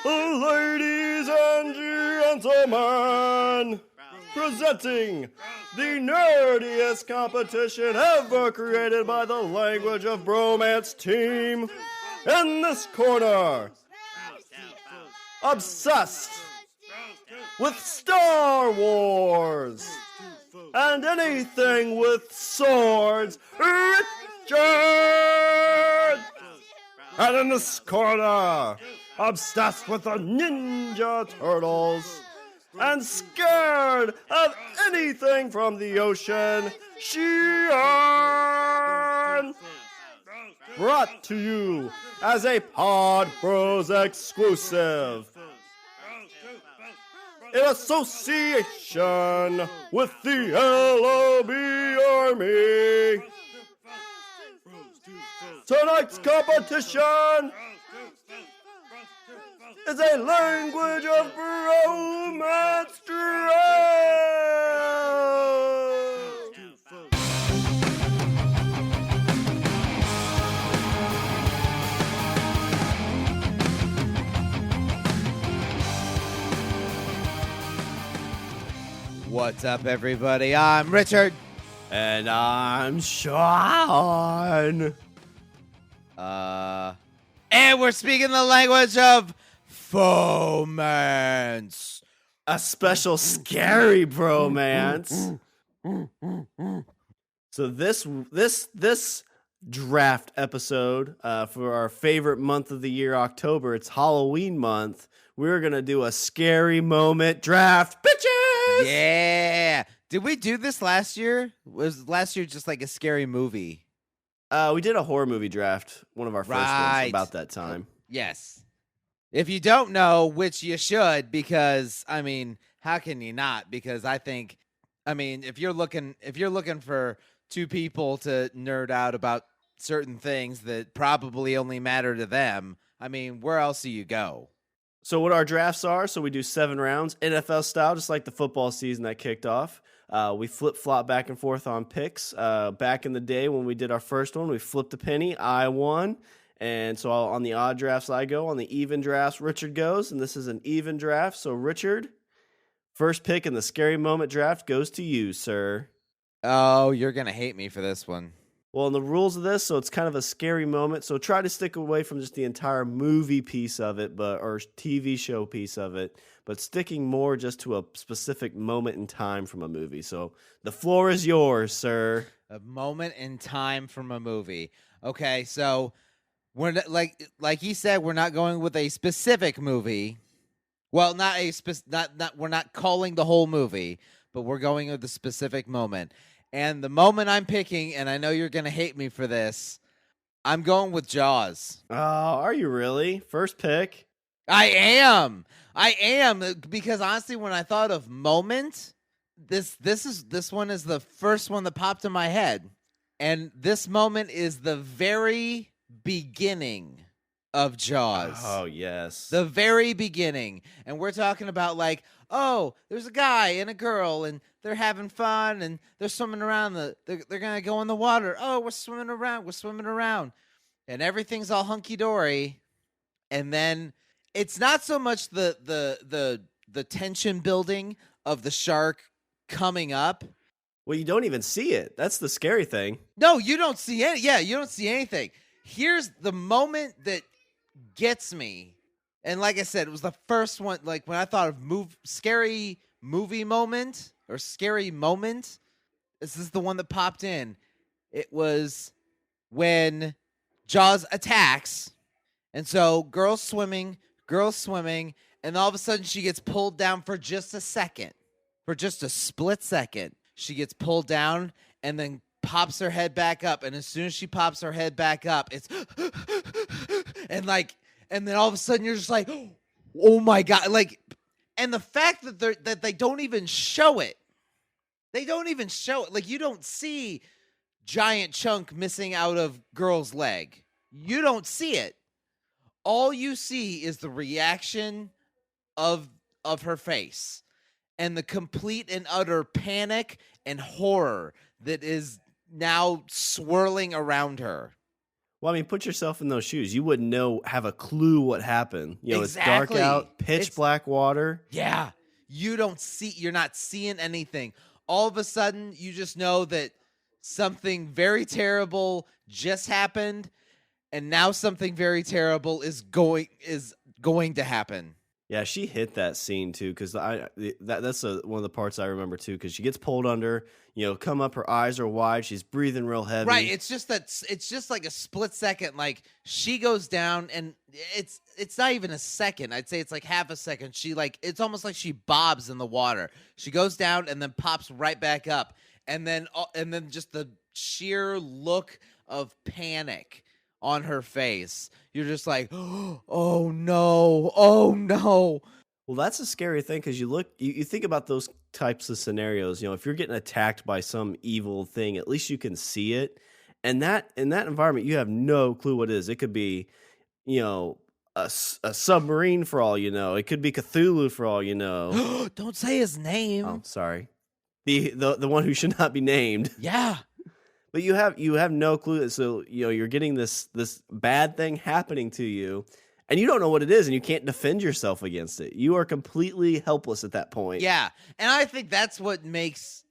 Ladies and gentlemen, presenting the nerdiest competition ever created by the Language of Bromance team. In this corner, obsessed with Star Wars and anything with swords, Richard! And in this corner, obsessed with the Ninja Turtles and scared of anything from the ocean, Shawn! Brought to you as a Pod Bros exclusive in association with the LOB Army. Tonight's competition is a Language of Bromance draft. What's up, everybody? I'm Richard. And I'm Shawn. And we're speaking the language of Bromance. A special scary bromance. So this draft episode for our favorite month of the year, October, it's Halloween month. We're going to do a scary moment draft, bitches! Yeah. Did we do this last year? Was last year just like a scary movie? We did a horror movie draft, one of our first ones about that time. Yes. If you don't know, which you should, because I mean, how can you not? Because I think, I mean, if you're looking for two people to nerd out about certain things that probably only matter to them, I mean, where else do you go? So what our drafts are, so we do 7 rounds, NFL style, just like the football season that kicked off. We flip-flop back and forth on picks. Back in the day when we did our first one, we flipped a penny. I won. And so on the odd drafts, I go. On the even drafts, Richard goes. And this is an even draft. So, Richard, first pick in the scary moment draft goes to you, sir. Oh, you're going to hate me for this one. Well, in the rules of this, so it's kind of a scary moment. So try to stick away from just the entire movie piece of it, or TV show piece of it, but sticking more just to a specific moment in time from a movie. So the floor is yours, sir. A moment in time from a movie. Okay, so we're like he said, we're not going with a specific movie. Well, not we're not calling the whole movie, but we're going with a specific moment. And the moment I'm picking, and I know you're going to hate me for this, I'm going with Jaws. Oh, are you really? First pick? I am, because honestly, when I thought of moment, this one is the first one that popped in my head. And this moment is the very beginning of Jaws. Oh, yes. The very beginning. And we're talking about like, oh, there's a guy and a girl and they're having fun and they're swimming around. They're going to go in the water. Oh, we're swimming around. And everything's all hunky-dory. And then it's not so much the tension building of the shark coming up. Well, you don't even see it. That's the scary thing. No, you don't see any. Yeah, you don't see anything. Here's the moment that gets me. And like I said, it was the first one. Like when I thought of scary movie moment or scary moment, this is the one that popped in. It was when Jaws attacks. And so girl's swimming, and all of a sudden she gets pulled down for just a second. For just a split second. She gets pulled down and then pops her head back up. And as soon as she pops her head back up, it's and then all of a sudden you're just like, oh my God. Like, and the fact that they don't even show it. They don't even show it. Like, you don't see giant chunk missing out of girl's leg. You don't see it. All you see is the reaction of her face and the complete and utter panic and horror that is now swirling around her. Well, I mean, put yourself in those shoes. You wouldn't have a clue what happened. It's dark Exactly. out, pitch black water. Yeah. You're not seeing anything. All of a sudden, you just know that something very terrible just happened, and now something very terrible is going to happen. Yeah, she hit that scene too, because that's one of the parts I remember too, because she gets pulled under, come up, her eyes are wide, she's breathing real heavy. Right, it's just like a split second, like she goes down, and it's not even a second. I'd say it's like half a second. It's almost like she bobs in the water. She goes down and then pops right back up, and then just the sheer look of panic on her face. You're just like, oh no, oh no. Well, that's a scary thing, because you think about those types of scenarios. If you're getting attacked by some evil thing, at least you can see it. And in that environment, you have no clue what it is. It could be, a submarine for all you know. It could be Cthulhu for all you know. Don't say his name. Oh, sorry. The one who should not be named. Yeah. But you have no clue. So you're getting this bad thing happening to you, and you don't know what it is, and you can't defend yourself against it. You are completely helpless at that point. Yeah, and I think that's what makes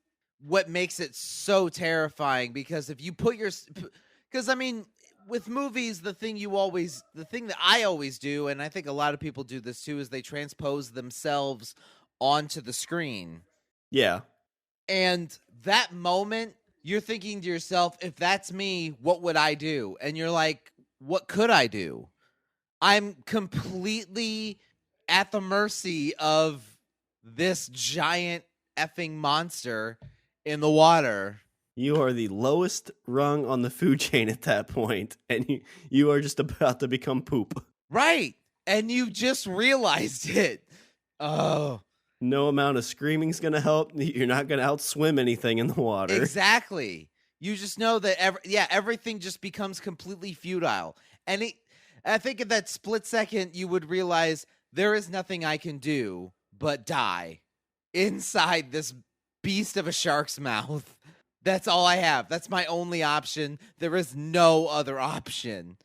it so terrifying. Because if you because I mean, with movies, the thing that I always do, and I think a lot of people do this too, is they transpose themselves onto the screen. Yeah, and that moment, you're thinking to yourself, if that's me, what would I do? And you're like, what could I do? I'm completely at the mercy of this giant effing monster in the water. You are the lowest rung on the food chain at that point, and you are just about to become poop. Right. And you just realized it. Oh. No amount of screaming is going to help. You're not going to outswim anything in the water. Exactly. You just know that everything just becomes completely futile. And I think in that split second, you would realize there is nothing I can do but die inside this beast of a shark's mouth. That's all I have. That's my only option. There is no other option.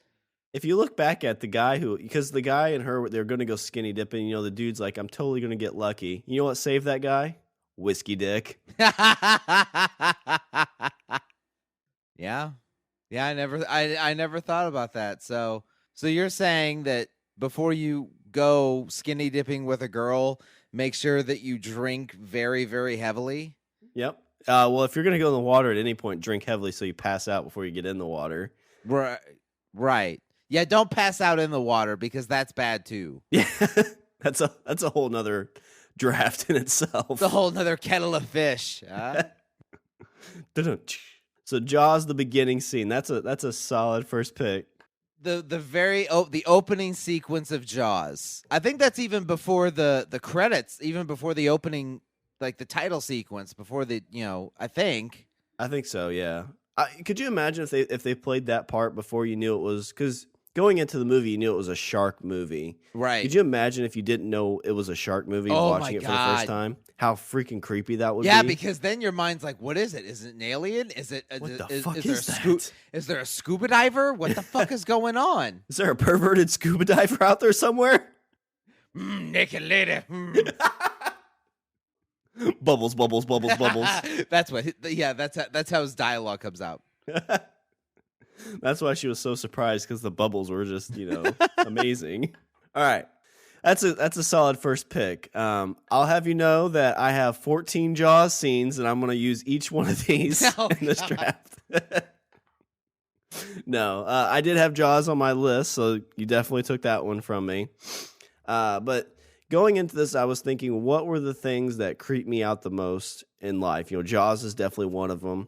If you look back at the guy because the guy and her, they're going to go skinny dipping. The dude's like, I'm totally going to get lucky. You know what saved that guy? Whiskey dick. Yeah. I never thought about that. So you're saying that before you go skinny dipping with a girl, make sure that you drink very, very heavily? Yep. Well, if you're going to go in the water at any point, drink heavily so you pass out before you get in the water. Right. Yeah, don't pass out in the water, because that's bad too. Yeah, that's a whole nother draft in itself. It's a whole nother kettle of fish. So Jaws, the beginning scene. That's a solid first pick. The opening sequence of Jaws. I think that's even before the credits, even before the opening, like the title sequence, before I think so. Yeah. Could you imagine if they played that part before you knew it was, because going into the movie, you knew it was a shark movie. Right. Could you imagine if you didn't know it was a shark movie, watching it for the first time? How freaking creepy that would be. Yeah, because then your mind's like, what is it? Is it an alien? Is it? What the fuck is that? Is there a scuba diver? What the fuck is going on? Is there a perverted scuba diver out there somewhere? Naked lady. Bubbles, bubbles, bubbles, bubbles. That's what. Yeah, that's how his dialogue comes out. That's why she was so surprised, because the bubbles were just, amazing. All right. That's a solid first pick. I'll have you know that I have 14 Jaws scenes, and I'm going to use each one of these in this draft. No, I did have Jaws on my list, so you definitely took that one from me. But going into this, I was thinking, what were the things that creep me out the most in life? Jaws is definitely one of them.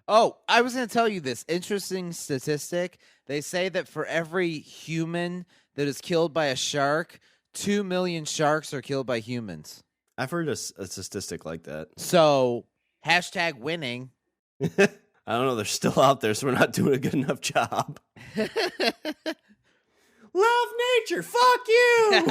Oh, I was going to tell you this interesting statistic. They say that for every human that is killed by a shark, 2 million sharks are killed by humans. I've heard a statistic like that. So, hashtag winning. I don't know. They're still out there, so we're not doing a good enough job. Love nature. Fuck you.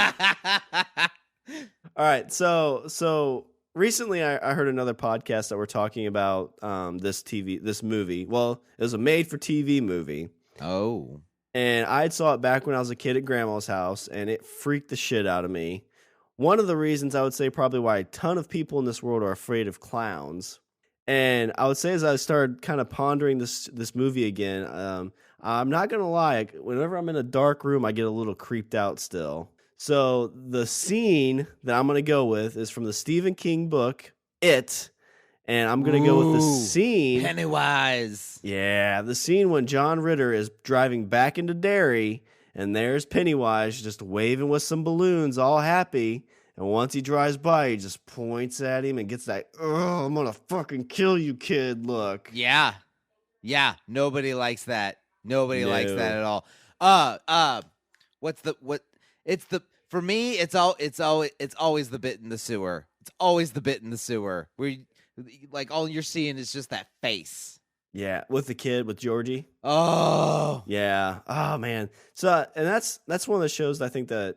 All right. So recently I heard another podcast that were talking about this movie. Well, it was a made-for-TV movie. Oh. And I saw it back when I was a kid at grandma's house, and it freaked the shit out of me. One of the reasons I would say probably why a ton of people in this world are afraid of clowns. And I would say as I started kind of pondering this movie again, I'm not going to lie, whenever I'm in a dark room, I get a little creeped out still. So the scene that I'm going to go with is from the Stephen King book, It. And I'm going to go with the scene. Pennywise. Yeah, the scene when John Ritter is driving back into Derry, and there's Pennywise just waving with some balloons, all happy. And once he drives by, he just points at him and gets that, "Oh, I'm going to fucking kill you, kid," look. Yeah. Yeah. Nobody likes that. Nobody likes that at all. For me, it's always the bit in the sewer. It's always the bit in the sewer where like all you're seeing is just that face. Yeah, with the kid, with Georgie. Oh. Yeah. Oh, man. So, and that's one of the shows that I think that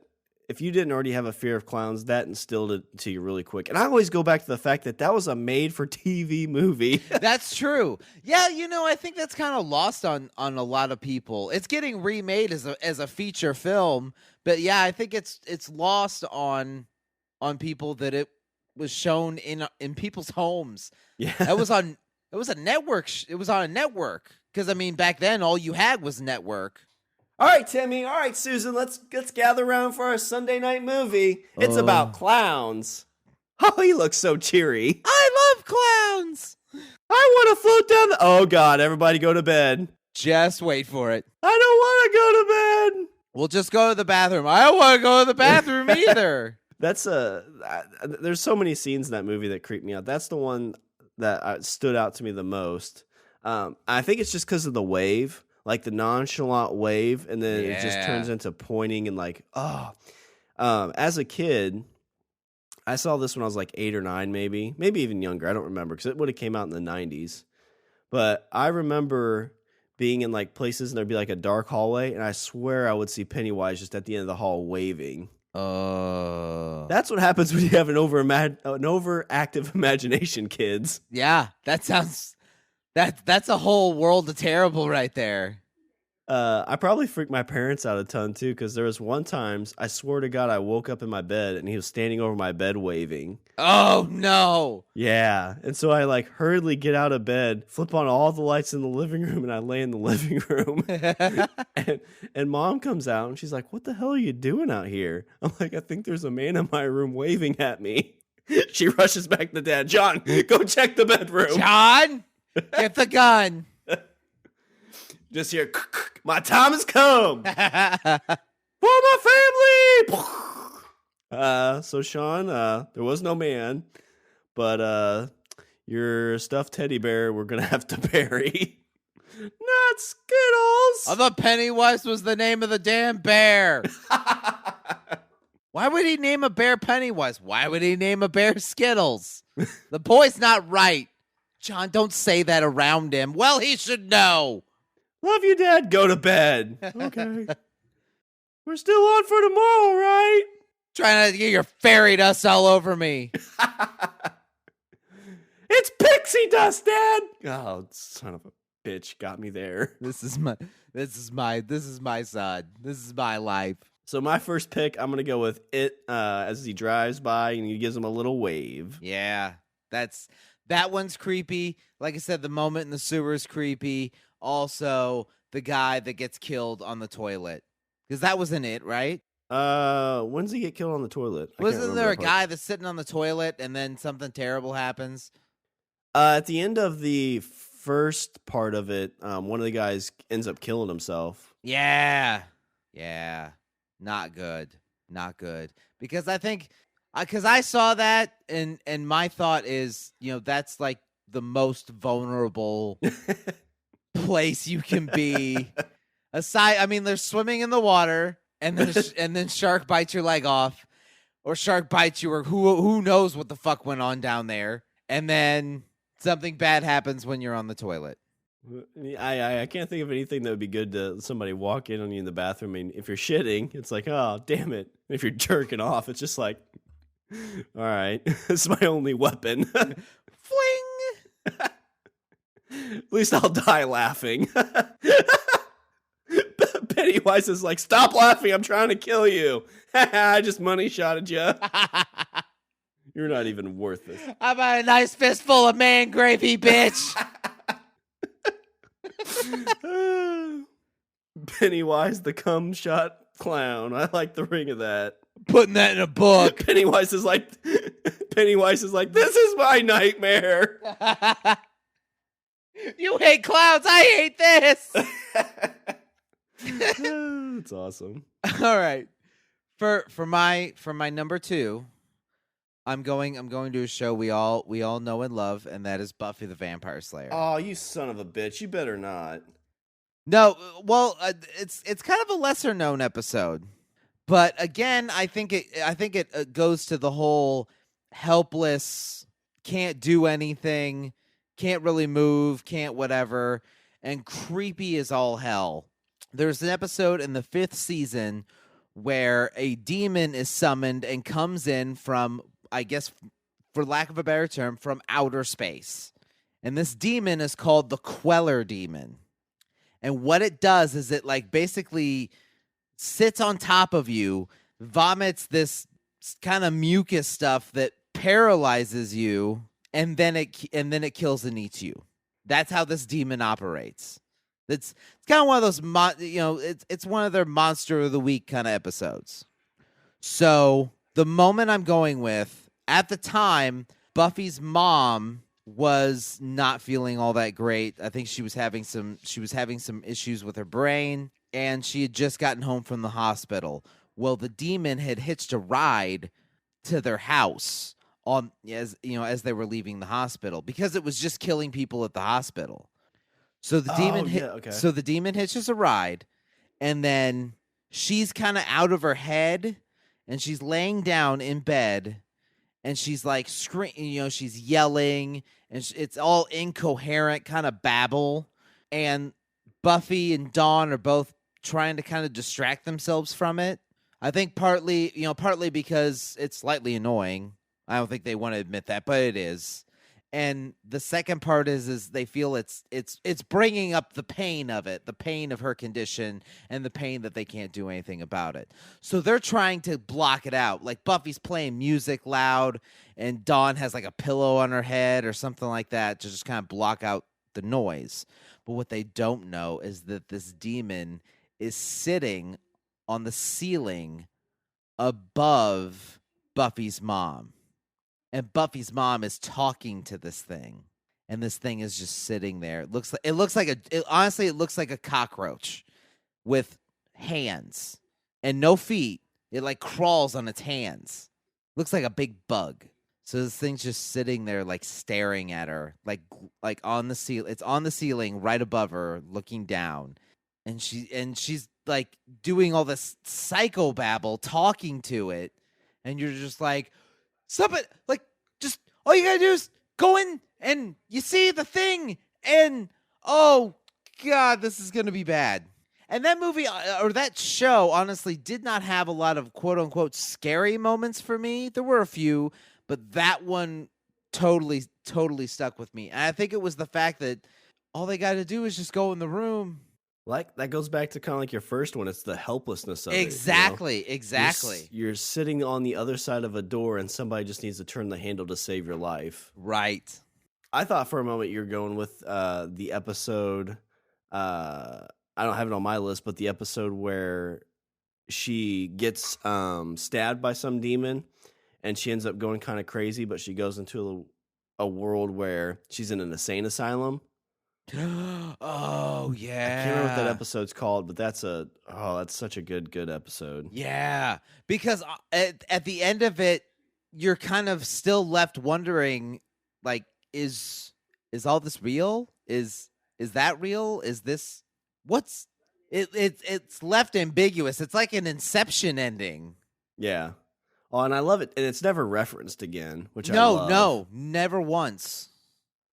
if you didn't already have a fear of clowns, that instilled it to you really quick. And I always go back to the fact that was a made-for-TV movie. That's true. Yeah, I think that's kind of lost on a lot of people. It's getting remade as a feature film, but yeah, I think it's lost on people that it was shown in people's homes. Yeah. It was on a network. It was on a network because back then all you had was network. All right, Timmy. All right, Susan. Let's gather around for our Sunday night movie. It's about clowns. Oh, he looks so cheery. I love clowns. I want to float down the... Oh, God. Everybody go to bed. Just wait for it. I don't want to go to bed. We'll just go to the bathroom. I don't want to go to the bathroom either. There's so many scenes in that movie that creep me out. That's the one that stood out to me the most. I think it's just because of the wave. Like the nonchalant wave, and then it just turns into pointing and like, oh. As a kid, I saw this when I was like 8 or 9, maybe even younger. I don't remember because it would have came out in the 90s. But I remember being in like places and there'd be like a dark hallway, and I swear I would see Pennywise just at the end of the hall waving. That's what happens when you have an overactive imagination, kids. Yeah, that's a whole world of terrible right there. I probably freaked my parents out a ton too, because there was one time, I swear to God, I woke up in my bed and he was standing over my bed waving. Oh no! Yeah, and so I like hurriedly get out of bed, flip on all the lights in the living room, and I lay in the living room. and Mom comes out and she's like, "What the hell are you doing out here?" I'm like, "I think there's a man in my room waving at me." She rushes back to Dad. "John, go check the bedroom." John, get the gun. Just hear, "My time has come for my family." So Shawn, there was no man, but your stuffed teddy bear we're gonna have to bury. Not Skittles. I thought Pennywise was the name of the damn bear. Why would he name a bear Pennywise? Why would he name a bear Skittles? The boy's not right. John, don't say that around him. Well, he should know. Love you, Dad. Go to bed. Okay. We're still on for tomorrow, right? Trying to get your fairy dust all over me. It's pixie dust, Dad. Oh, son of a bitch, got me there. This is my son. This is my life. So my first pick, I'm gonna go with It as he drives by and he gives him a little wave. Yeah, that one's creepy. Like I said, the moment in the sewer is creepy. Also, the guy that gets killed on the toilet. Because that wasn't it, right? When does he get killed on the toilet? Wasn't there a guy that's sitting on the toilet and then something terrible happens? At the end of the first part of it, one of the guys ends up killing himself. Yeah. Not good. Because I think, because I saw that and my thought is, that's like the most vulnerable place you can be. Aside, they're swimming in the water, and then shark bites your leg off, or shark bites you, or who knows what the fuck went on down there, and then something bad happens when you're on the toilet. I can't think of anything that would be good to somebody walk in on you in the bathroom. If you're shitting, it's like, oh damn it. If you're jerking off, it's just like, all right, it's my only weapon. Fling. At least I'll die laughing. Pennywise is like, stop laughing, I'm trying to kill you. I just money shotted you. You're not even worth this. How about a nice fistful of man gravy, bitch? Pennywise the cum shot clown. I like the ring of that. Putting that in a book. Pennywise is like, this is my nightmare. You hate clowns. I hate this. It's awesome. All right. For my number 2, I'm going to a show we all know and love, and that is Buffy the Vampire Slayer. Oh, you son of a bitch! You better not. No, well, it's kind of a lesser known episode, but again, I think it goes to the whole helpless, can't do anything, can't really move, can't whatever, and creepy as all hell. There's an episode in the 5th season where a demon is summoned and comes in from, I guess, for lack of a better term, from outer space. And this demon is called the Queller Demon. And what it does is it like basically sits on top of you, vomits this kind of mucus stuff that paralyzes you, and then it kills and eats you. That's how this demon operates. It's kind of one of those it's one of their monster of the week kind of episodes. So the moment I'm going with, at the time, Buffy's mom was not feeling all that great. I think she was having some issues with her brain, and she had just gotten home from the hospital. Well, the demon had hitched a ride to their house as they were leaving the hospital, because it was just killing people at the hospital. So the demon hitches a ride, and then she's kind of out of her head, and she's laying down in bed, and she's like screaming, she's yelling, and it's all incoherent kind of babble. And Buffy and Dawn are both trying to kind of distract themselves from it. I think partly because it's slightly annoying. I don't think they want to admit that, but it is. And the second part is they feel it's bringing up the pain of it, the pain of her condition, and the pain that they can't do anything about it. So they're trying to block it out. Like Buffy's playing music loud, and Dawn has like a pillow on her head or something like that to just kind of block out the noise. But what they don't know is that this demon is sitting on the ceiling above Buffy's mom. And Buffy's mom is talking to this thing, and this thing is just sitting there. It looks like a cockroach with hands and no feet. It like crawls on its hands. Looks like a big bug. So this thing's just sitting there, like staring at her, like on the ceiling. It's on the ceiling right above her, looking down, and she's like doing all this psychobabble, talking to it, and you're just like, stop it! Like, just all you gotta do is go in and you see the thing, and oh god, this is gonna be bad. And that movie or that show honestly did not have a lot of quote unquote scary moments for me. There were a few, but that one totally stuck with me. And I think it was the fact that all they got to do is just go in the room. Like that goes back to kind of like your first one. It's the helplessness of it. Exactly. You're sitting on the other side of a door, and somebody just needs to turn the handle to save your life. Right. I thought for a moment you were going with the episode. I don't have it on my list, but the episode where she gets stabbed by some demon, and she ends up going kind of crazy, but she goes into a world where she's in an insane asylum. Oh yeah, I can't remember what that episode's called, but that's such a good episode. Yeah, because at the end of it, you're kind of still left wondering, like, is all this real? Is that real? Is this what's it? It's left ambiguous. It's like an Inception ending. Yeah. Oh, and I love it, and it's never referenced again, which I love. No, never once.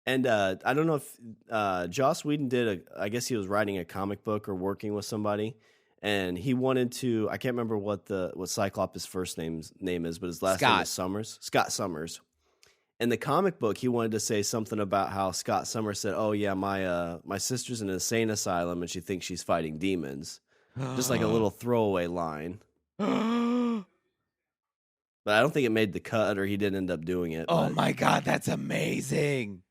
And I don't know if Joss Whedon I guess he was writing a comic book or working with somebody, and he wanted to, I can't remember what Cyclops' first name is, but his last name is Summers. Scott Summers. In the comic book, he wanted to say something about how Scott Summers said, "Oh yeah, my sister's in an insane asylum, and she thinks she's fighting demons." just like a little throwaway line. But I don't think it made the cut, or he didn't end up doing it. Oh my God, that's amazing.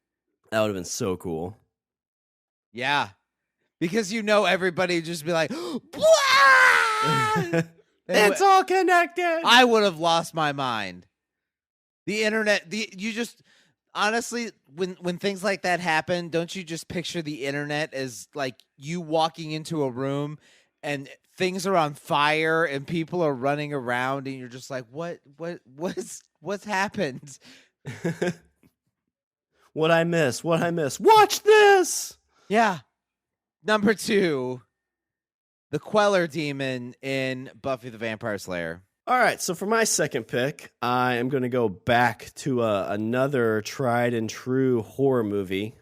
That would have been so cool. Yeah. Because everybody would just be like, it's all connected. I would have lost my mind. The internet, honestly, when things like that happen, don't you just picture the internet as like you walking into a room and things are on fire and people are running around and you're just like, what's happened? What I miss? Watch this. Yeah. Number 2, the Queller demon in Buffy the Vampire Slayer. All right, so for my second pick, I am going to go back to another tried and true horror movie.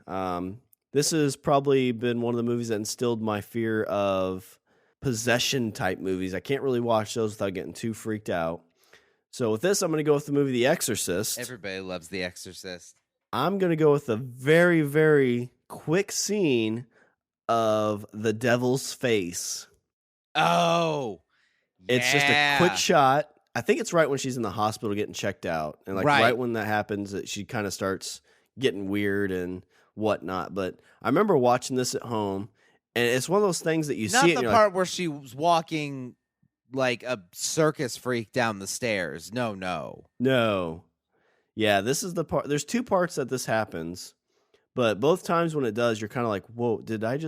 This has probably been one of the movies that instilled my fear of possession-type movies. I can't really watch those without getting too freaked out. So with this, I'm going to go with the movie The Exorcist. Everybody loves The Exorcist. I'm going to go with a very, very quick scene of the devil's face. Oh, yeah. It's just a quick shot. I think it's right when she's in the hospital getting checked out. And right when that happens, she kind of starts getting weird and whatnot. But I remember watching this at home, and it's one of those things that you see it. Not the part where she was walking like a circus freak down the stairs. No. Yeah, this is the part. There's 2 parts that this happens. But both times when it does, you're kind of like, "Whoa, did that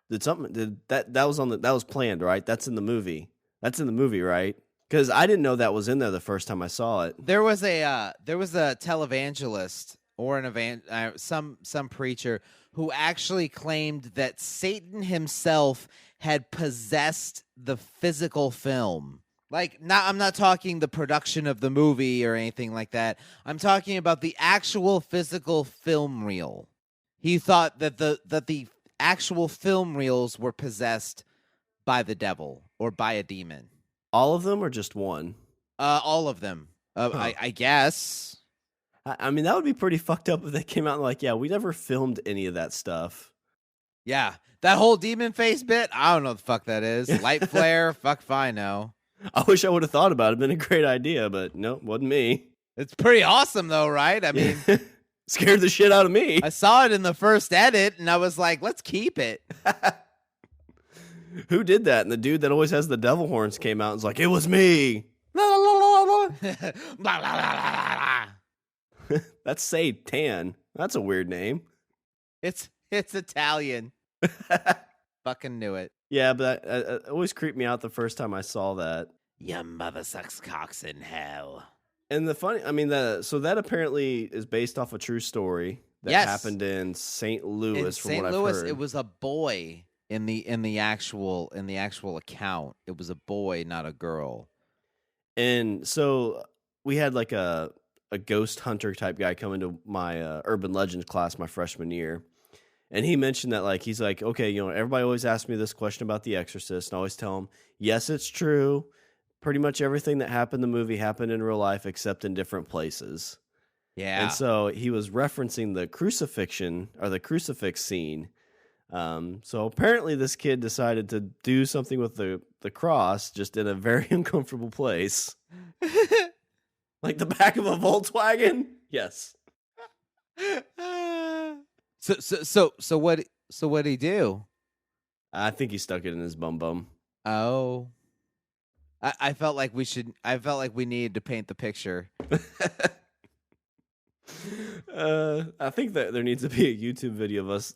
was planned, right? That's in the movie. That's in the movie, right?" Because I didn't know that was in there the first time I saw it. There was a televangelist or some preacher who actually claimed that Satan himself had possessed the physical film. I'm not talking the production of the movie or anything like that. I'm talking about the actual physical film reel. He thought that the actual film reels were possessed by the devil or by a demon. All of them or just one? All of them. I guess. I mean, that would be pretty fucked up if they came out and like, yeah, we never filmed any of that stuff. Yeah. That whole demon face bit, I don't know what the fuck that is. Light flare, fuck if I know. I wish I would have thought about it. It'd been a great idea, but no, wasn't me. It's pretty awesome though, right? I mean... Scared the shit out of me. I saw it in the first edit, and I was like, let's keep it. Who did that? And the dude that always has the devil horns came out and was like, it was me. That's Satan. That's a weird name. It's Italian. Fucking knew it. Yeah, but it always creeped me out the first time I saw that. Your mother sucks cocks in hell. And so that apparently is based off a true story that happened in St. Louis. From what I've heard, it was a boy in the actual account. It was a boy, not a girl. And so we had like a ghost hunter type guy come into my urban legends class my freshman year, and he mentioned that he's like, okay, everybody always asks me this question about The Exorcist, and I always tell them, yes, it's true. Pretty much everything that happened in the movie happened in real life, except in different places. Yeah. And so he was referencing the crucifixion or the crucifix scene. So apparently this kid decided to do something with the cross just in a very uncomfortable place. Like the back of a Volkswagen? Yes. So what did he do? I think he stuck it in his bum. Oh. I felt like we needed to paint the picture. I think that there needs to be a YouTube video of us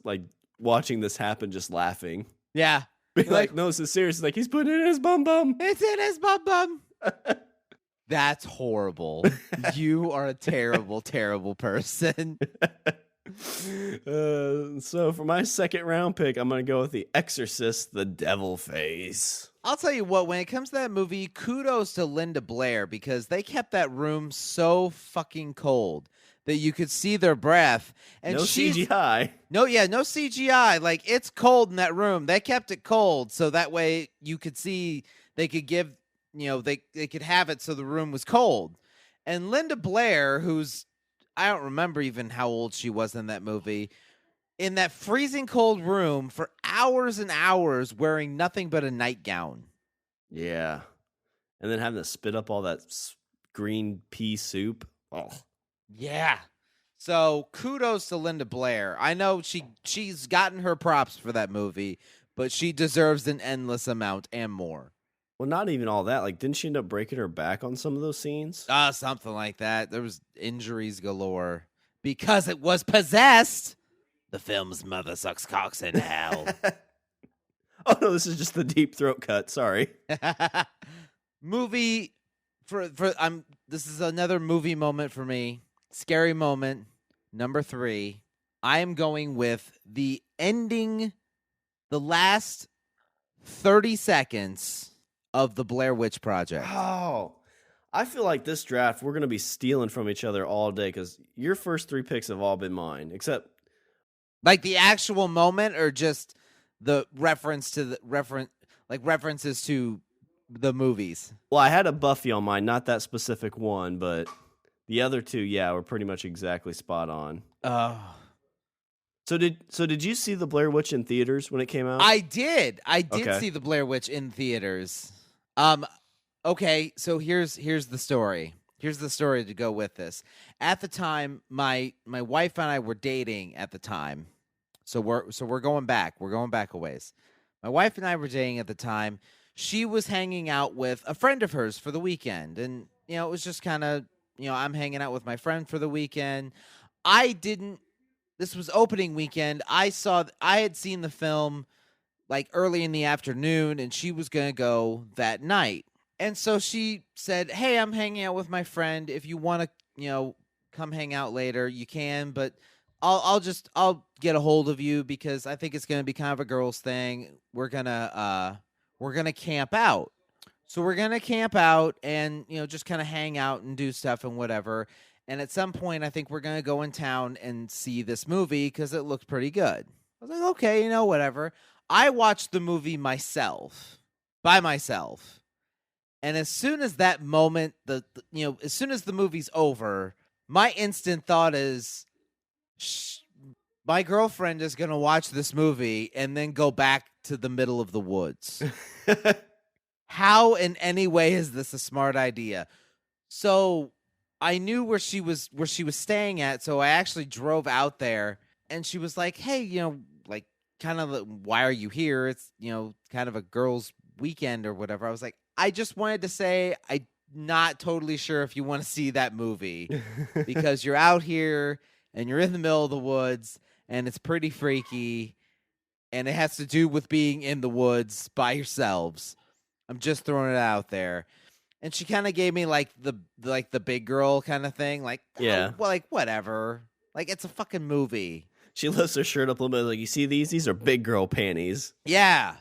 watching this happen, just laughing. Yeah. Like, no, this is serious. Like, he's putting it in his bum. It's in his bum. That's horrible. You are a terrible, terrible person. So for my second round pick, I'm going to go with The Exorcist, the devil face. I'll tell you what, when it comes to that movie, kudos to Linda Blair, because they kept that room so fucking cold that you could see their breath. And no CGI. No CGI. Like, it's cold in that room. They kept it cold so that way you could see, they could give, they could have it so the room was cold. And Linda Blair, who's, I don't remember even how old she was in that movie, in that freezing cold room for hours and hours wearing nothing but a nightgown. Yeah. And then having to spit up all that green pea soup. Oh. Yeah. So kudos to Linda Blair. I know she's gotten her props for that movie, but she deserves an endless amount and more. Well, not even all that. Like, didn't she end up breaking her back on some of those scenes? Something like that. There was injuries galore because it was possessed. The film's mother sucks cocks in hell. Oh no, this is just the deep throat cut. Sorry. Movie this is another movie moment for me. Scary moment number 3. I am going with the ending, the last 30 seconds of the Blair Witch Project. Oh, I feel like this draft we're gonna be stealing from each other all day because your first 3 picks have all been mine, except like the actual moment, or just the reference to the references to the movies. well, I had a Buffy on mine, not that specific one, but the other 2, yeah, were pretty much exactly spot on. Oh. So did you see the Blair Witch in theaters when it came out? I did Okay. see the Blair Witch in theaters. Okay, so here's the story. Here's the story to go with this. At the time, my wife and I were dating at the time. So we're going back. We're going back a ways. My wife and I were dating at the time. She was hanging out with a friend of hers for the weekend, and it was just kind of, I'm hanging out with my friend for the weekend. This was opening weekend. I had seen the film like early in the afternoon, and she was going to go that night. And so she said, "Hey, I'm hanging out with my friend. If you want to, come hang out later, you can, but I'll get a hold of you because I think it's going to be kind of a girls thing. We're going to camp out." So we're going to camp out and, just kind of hang out and do stuff and whatever. And at some point, I think we're going to go in town and see this movie because it looked pretty good. I was like, okay, whatever. I watched the movie by myself. And as soon as that moment, as soon as the movie's over, my instant thought is, my girlfriend is going to watch this movie and then go back to the middle of the woods. How in any way is this a smart idea? So I knew where she was staying at, so I actually drove out there, and she was like, "Hey, like, kind of, why are you here? It's, kind of a girls' weekend or whatever." I was like, "I just wanted to say I'm not totally sure if you want to see that movie because you're out here and you're in the middle of the woods and it's pretty freaky and it has to do with being in the woods by yourselves. I'm just throwing it out there." And she kind of gave me like the big girl kind of thing, like, Yeah. "Oh, well, like, whatever, like, it's a fucking movie." She lifts her shirt up a little bit, like, you see these? These are big girl panties. Yeah,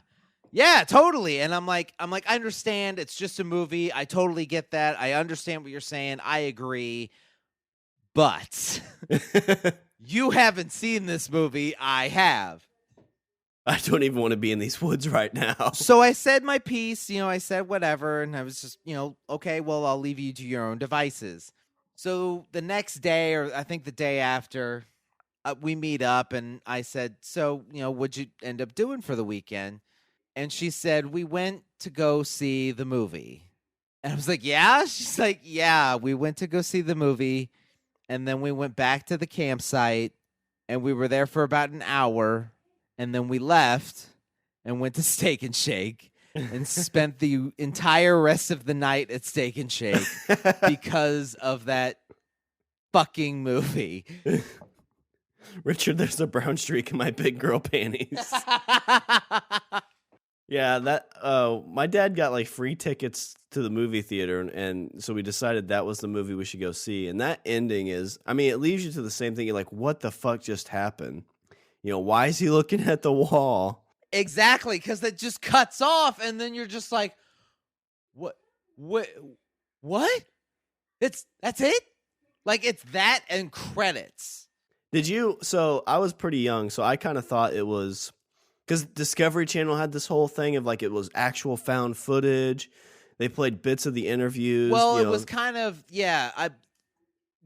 totally. And I'm like, I understand it's just a movie. I totally get that. I understand what you're saying. I agree. But you haven't seen this movie. I have. I don't even want to be in these woods right now. So I said my piece, I said whatever, and I was just, okay, well, I'll leave you to your own devices. So the next day, or I think the day after, we meet up, and I said, "So, what'd you end up doing for the weekend?" And she said, "We went to go see the movie." And I was like, "Yeah?" She's like, "Yeah, we went to go see the movie, and then we went back to the campsite, and we were there for about an hour. And then we left and went to Steak and Shake and spent the entire rest of the night at Steak and Shake because of that fucking movie." Richard, there's a brown streak in my big girl panties. Yeah, that my dad got like free tickets to the movie theater, and so we decided that was the movie we should go see. And that ending is, I mean, it leaves you to the same thing. You're like, what the fuck just happened? Why is he looking at the wall? Exactly, because it just cuts off, and then you're just like, what? That's it? Like, it's that and credits. Did you? So I was pretty young, so I kind of thought it was, because Discovery Channel had this whole thing of like it was actual found footage. They played bits of the interviews. Well, it was kind of,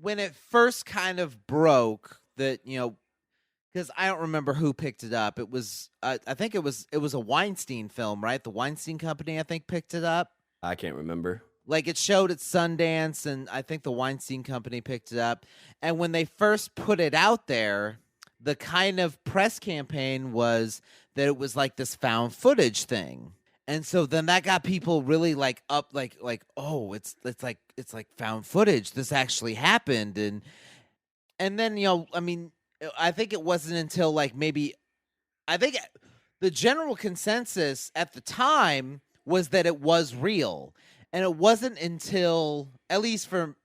when it first kind of broke that, because I don't remember who picked it up. It was I think it was a Weinstein film, right? The Weinstein Company, I think, picked it up. I can't remember. Like it showed at Sundance, and I think the Weinstein Company picked it up. And when they first put it out there, the kind of press campaign was that it was like this found footage thing. And so then that got people really like up, like oh, it's like found footage. This actually happened, and then I mean, I think it wasn't until like maybe I think the general consensus at the time was that it was real. And it wasn't until, at least from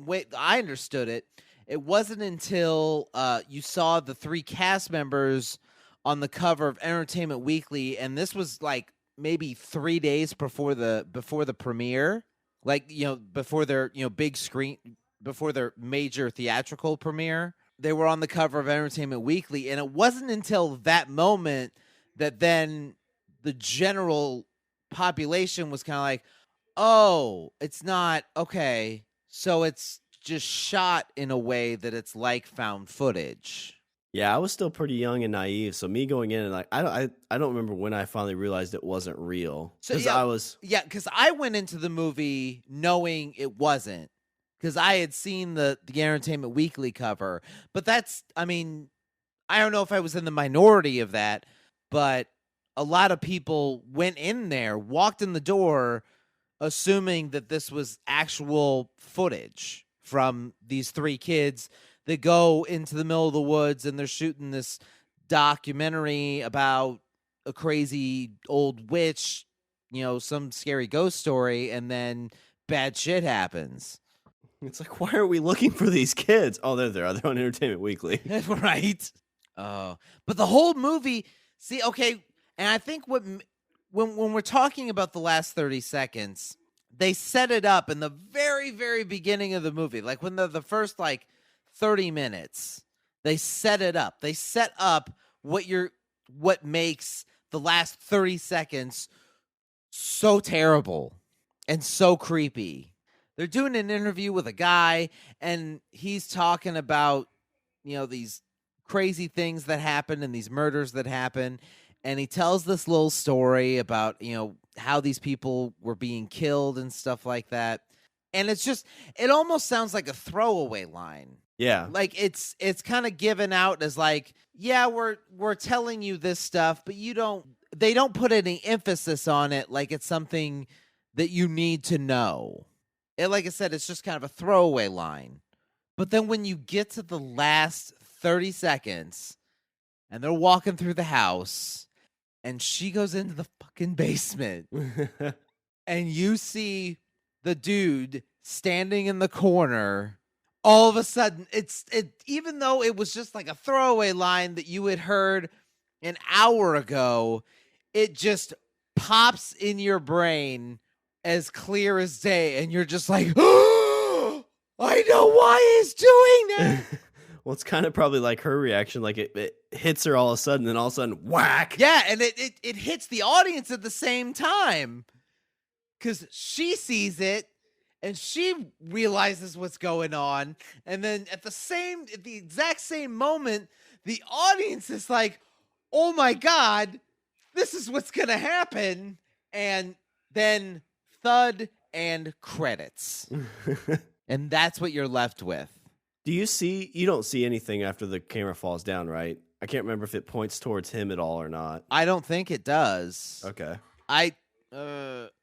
what I understood it, it wasn't until you saw the 3 cast members on the cover of Entertainment Weekly, and this was like maybe 3 days before the premiere, like before their big screen, before their major theatrical premiere. They were on the cover of Entertainment Weekly, and it wasn't until that moment that then the general population was kind of like, oh, it's not okay. So it's just shot in a way that it's like found footage. Yeah, I was still pretty young and naive, so me going in and like I don't remember when I finally realized it wasn't real. So because I went into the movie knowing it wasn't, because I had seen the Entertainment Weekly cover. But that's, I mean, I don't know if I was in the minority of that, but a lot of people went in there, walked in the door, assuming that this was actual footage from these 3 kids that go into the middle of the woods and they're shooting this documentary about a crazy old witch, some scary ghost story, and then bad shit happens. It's like, why are we looking for these kids? Oh, they're there. They're on Entertainment Weekly. Right. But the whole movie, see, okay, and I think when we're talking about the last 30 seconds, they set it up in the very, very beginning of the movie. Like when the first like 30 minutes, they set it up. They set up what makes the last 30 seconds so terrible and so creepy. They're doing an interview with a guy, and he's talking about, these crazy things that happen and these murders that happen. And he tells this little story about, how these people were being killed and stuff like that. And it almost sounds like a throwaway line. Yeah. Like it's kind of given out as like, yeah, we're telling you this stuff, but they don't put any emphasis on it like it's something that you need to know. And like I said, it's just kind of a throwaway line. But then when you get to the last 30 seconds and they're walking through the house and she goes into the fucking basement and you see the dude standing in the corner, all of a sudden even though it was just like a throwaway line that you had heard an hour ago, it just pops in your brain as clear as day, and you're just like, oh, I know why he's doing that. Well, it's kind of probably like her reaction, like it hits her all of a sudden, and all of a sudden, whack. Yeah, and it hits the audience at the same time, because she sees it, and she realizes what's going on, and then at the exact same moment, the audience is like, oh my God, this is what's gonna happen, and then thud and credits. And that's what you're left with. You don't see anything after the camera falls down, right? I can't remember if it points towards him at all or not. I don't think it does. Okay. I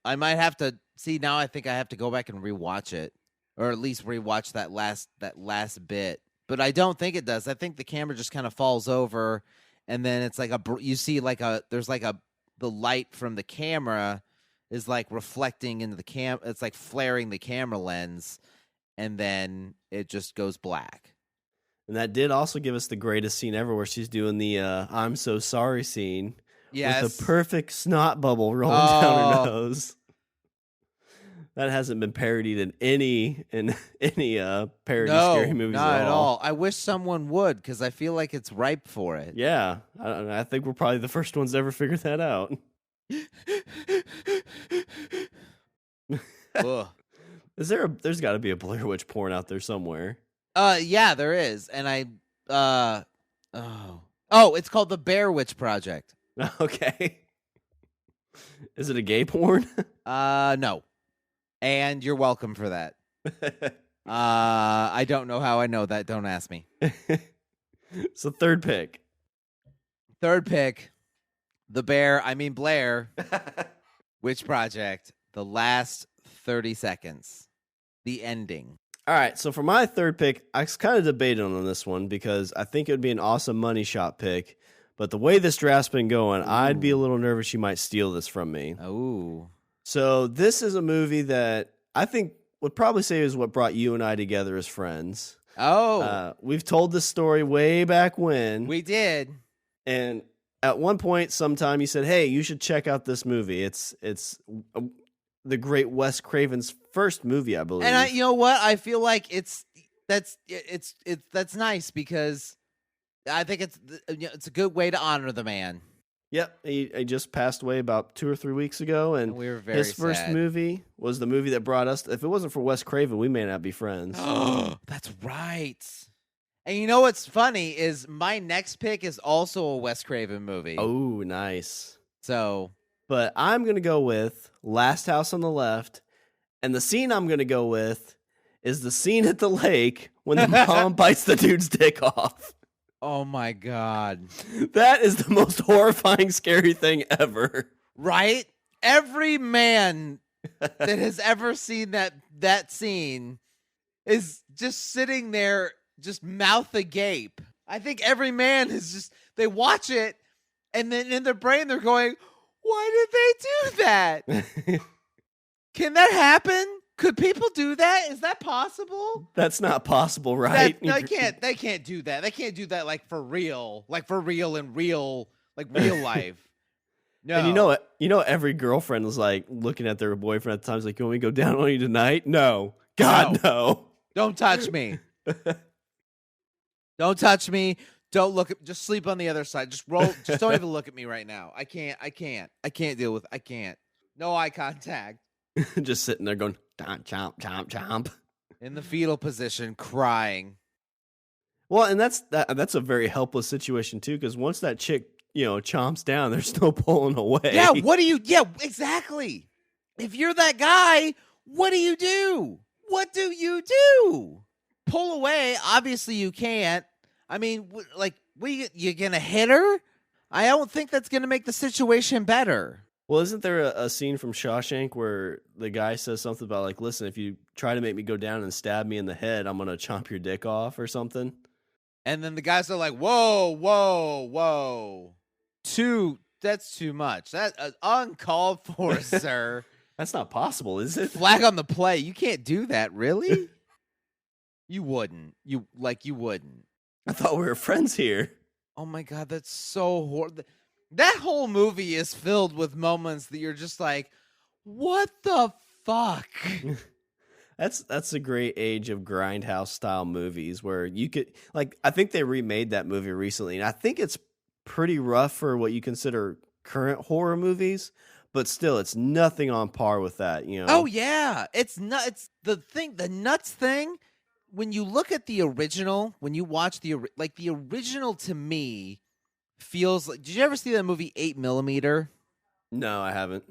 might have to see now. I think I have to go back and rewatch it, or at least rewatch that last bit. But I don't think it does. I think the camera just kind of falls over, and then it's like you see like the light from the camera is like reflecting into the it's like flaring the camera lens, and then it just goes black. And that did also give us the greatest scene ever, where she's doing the I'm so sorry scene. Yes. With the perfect snot bubble rolling down her nose. That hasn't been parodied in any parody scary movies not at all. At all. I wish someone would, because I feel like it's ripe for it. Yeah. I think we're probably the first ones to ever figure that out. There's got to be a Blair Witch porn out there somewhere. Yeah, there is. And Oh, it's called The Bear Witch Project. Okay. Is it a gay porn? No. And you're welcome for that. I don't know how I know that. Don't ask me. So third pick. Third pick, Blair Witch Project, The Last 30 Seconds, the ending. All right, so for my third pick, I was kind of debating on this one because I think it would be an awesome money shot pick. But the way this draft's been going, I'd be a little nervous you might steal this from me. Oh. So this is a movie that I think would probably say is what brought you and I together as friends. Oh. We've told this story way back when. We did. And at one point, sometime, you said, hey, you should check out this movie. It's the great Wes Craven's first movie, I believe. And you know what? I feel like that's nice because I think it's a good way to honor the man. Yep, he just passed away about 2 or 3 weeks ago, and we were very his first sad. movie was the movie that brought us. If it wasn't for Wes Craven, we may not be friends. Oh, that's right. And you know what's funny is my next pick is also a Wes Craven movie. Oh, nice. So, but I'm going to go with Last House on the Left, and the scene I'm going to go with is the scene at the lake when the mom bites the dude's dick off. oh my God. That is the most horrifying, scary thing ever. Right? Every man that has ever seen that scene is just sitting there, just mouth agape. I think every man is just, they watch it, and then in their brain they're going, why did they do that? Can that happen? Could people do that? Is that possible? That's not possible, right? They can't do that. They can't do that like for real in real life. No. And you know, every girlfriend was like looking at their boyfriend at the time, like, "Can we go down on you tonight?" No, God, no. Don't touch me. Don't touch me. Don't look at. Just sleep on the other side. Just roll. Just don't even look at me right now. I can't deal with. I can't. No eye contact. Just sitting there going, chomp, chomp, chomp, chomp. In the fetal position, crying. Well, and that's a very helpless situation too, because once that chick, chomps down, there's no pulling away. Yeah, what do you? Yeah, exactly. If you're that guy, what do you do? What do you do? Pull away? Obviously, you can't. I mean, you gonna hit her? I don't think that's gonna make the situation better. Well, isn't there a scene from Shawshank where the guy says something about, like, listen, if you try to make me go down and stab me in the head, I'm going to chomp your dick off or something? And then the guys are like, whoa, whoa, whoa. That's too much. That's uncalled for, sir. That's not possible, is it? Flag on the play. You can't do that, really? You wouldn't. You wouldn't. I thought we were friends here. Oh, my God, that's so horrible. That whole movie is filled with moments that you're just like, what the fuck? That's a great age of grindhouse style movies where you could, like, I think they remade that movie recently, and I think it's pretty rough for what you consider current horror movies, but still, it's nothing on par with that, Oh yeah, it's the nuts thing. When you look at the original, when you watch the original, to me feels like. Did you ever see that movie 8mm? No, I haven't.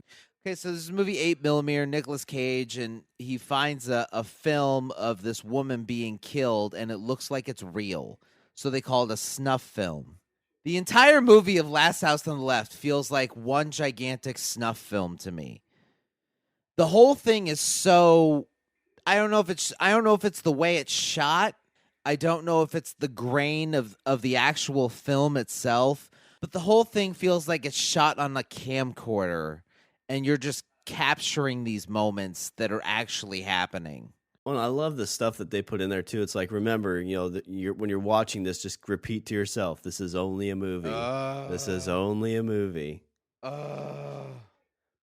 Okay, so this is movie 8mm, Nicolas Cage, and he finds a film of this woman being killed, and it looks like it's real. So they call it a snuff film. The entire movie of Last House on the Left feels like one gigantic snuff film to me. The whole thing is so. I don't know if it's the way it's shot. I don't know if it's the grain of the actual film itself, but the whole thing feels like it's shot on a camcorder, and you're just capturing these moments that are actually happening. Well, I love the stuff that they put in there too. It's like, remember, that when you're watching this, just repeat to yourself, "This is only a movie. This is only a movie." But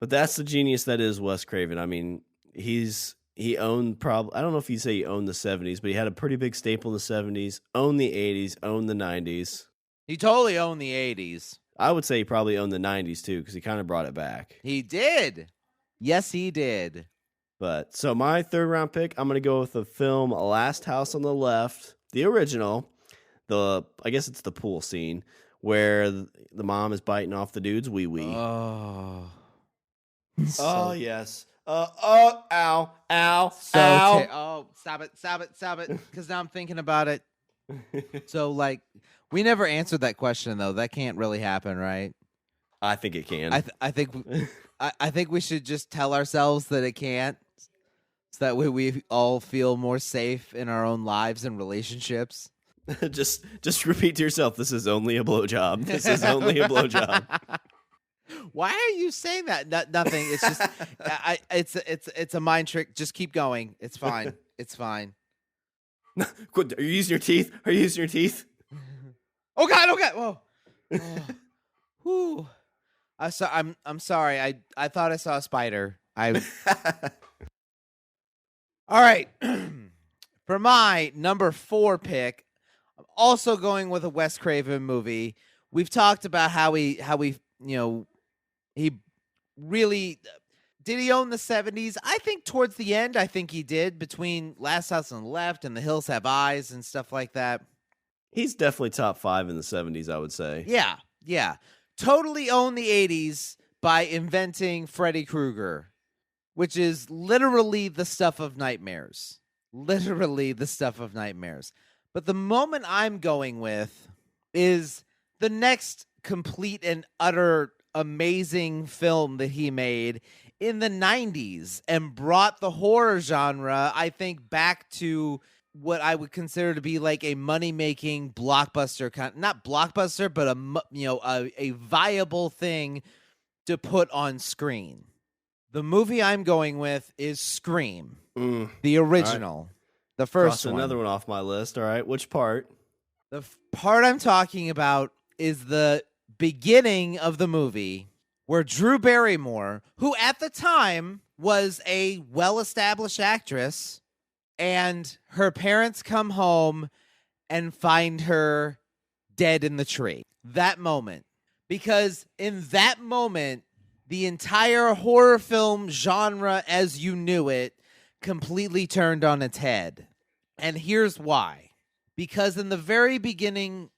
that's the genius that is Wes Craven. I mean, he owned I don't know if you say he owned the 70s, but he had a pretty big staple in the 70s, owned the 80s, owned the 90s. He totally owned the 80s. I would say he probably owned the 90s too, because he kind of brought it back. He did. Yes, he did. But so my third round pick, I'm going to go with the film Last House on the Left, the original. I guess it's the pool scene where the mom is biting off the dude's wee wee. Oh. Oh yes. Ow, ow, ow. Oh, stop it. Because now I'm thinking about it. So, like, we never answered that question though. That can't really happen, right? I think it can. I think I think we should just tell ourselves that it can't, so that way we all feel more safe in our own lives and relationships. just repeat to yourself. This is only a blowjob. This is only a blowjob. Why are you saying that? Nothing. It's just it's a mind trick. Just keep going. It's fine. It's fine. Are you using your teeth? Are you using your teeth? Oh God! Whoa. Oh. Whew. I'm sorry. I thought I saw a spider. All right. For my number 4 pick, I'm also going with a Wes Craven movie. We've talked about how he he really did he own the 70s? I think towards the end, I think he did, between Last House on the Left and The Hills Have Eyes and stuff like that. He's definitely top 5 in the 70s, I would say. Yeah. Totally owned the 80s by inventing Freddy Krueger, which is literally the stuff of nightmares. Literally the stuff of nightmares. But the moment I'm going with is the next complete and utter amazing film that he made in the 90s and brought the horror genre, I think, back to what I would consider to be like a money-making blockbuster, not blockbuster, but a viable thing to put on screen. The movie I'm going with is Scream, the original, the first one. Another one off my list. All right, which part? The part I'm talking about is the beginning of the movie where Drew Barrymore, who at the time was a well-established actress, and her parents come home and find her dead in the tree. That moment. Because in that moment, the entire horror film genre as you knew it completely turned on its head. And here's why. Because in the very beginning,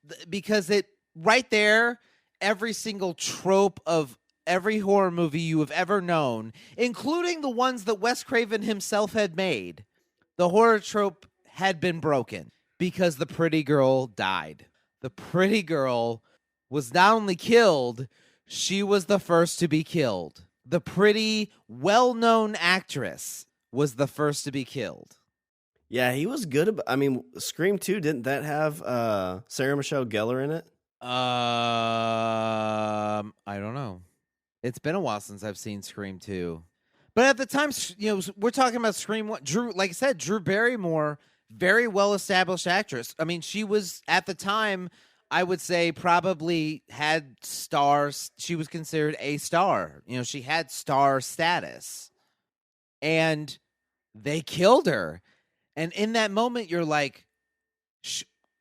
right there, every single trope of every horror movie you have ever known, including the ones that Wes Craven himself had made, the horror trope had been broken because the pretty girl died. The pretty girl was not only killed, she was the first to be killed. The pretty, well-known actress was the first to be killed. Yeah, he was good. I mean, Scream 2, didn't that have Sarah Michelle Gellar in it? I don't know. It's been a while since I've seen Scream 2. But at the time, we're talking about Scream 1. Like I said, Drew Barrymore, very well-established actress. I mean, she was, at the time, I would say probably had stars. She was considered a star. She had star status. And they killed her. And in that moment, you're like,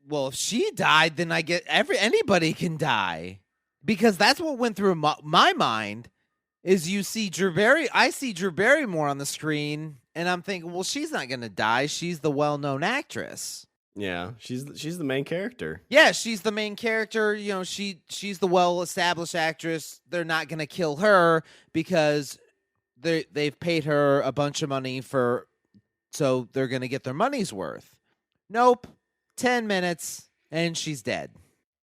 well, if she died, then I get anybody can die. Because that's what went through my mind. Is I see Drew Barrymore on the screen, and I'm thinking, well, she's not going to die. She's the well-known actress. Yeah, she's the main character. Yeah, she's the main character. She's the well-established actress. They're not going to kill her because they've paid her a bunch of money so they're going to get their money's worth. Nope. 10 minutes, and she's dead.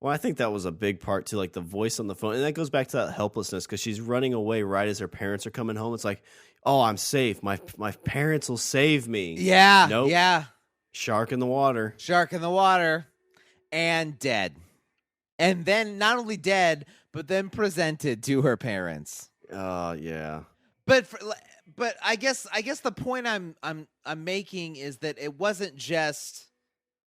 Well, I think that was a big part too, like the voice on the phone. And that goes back to that helplessness because she's running away right as her parents are coming home. It's like, oh, I'm safe. My parents will save me. Yeah. Nope. Yeah. Shark in the water. Shark in the water. And dead. And then not only dead, but then presented to her parents. Oh, yeah. But I guess the point I'm making is that it wasn't just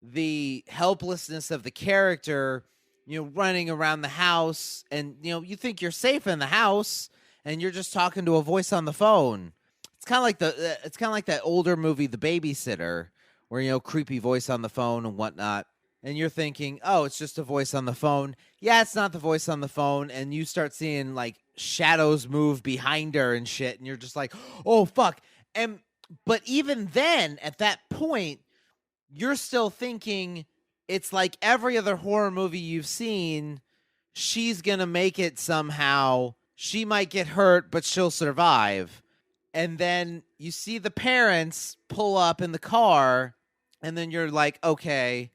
the helplessness of the character, running around the house, and you think you're safe in the house, and you're just talking to a voice on the phone. It's kind of like that older movie, The Babysitter, where creepy voice on the phone and whatnot, and you're thinking, oh, it's just a voice on the phone. Yeah, it's not the voice on the phone, and you start seeing like shadows move behind her and shit, and you're just like, oh fuck. But even then, at that point, you're still thinking it's like every other horror movie you've seen. she's going to make it somehow. She might get hurt, but she'll survive. And then you see the parents pull up in the car, and then you're like, okay,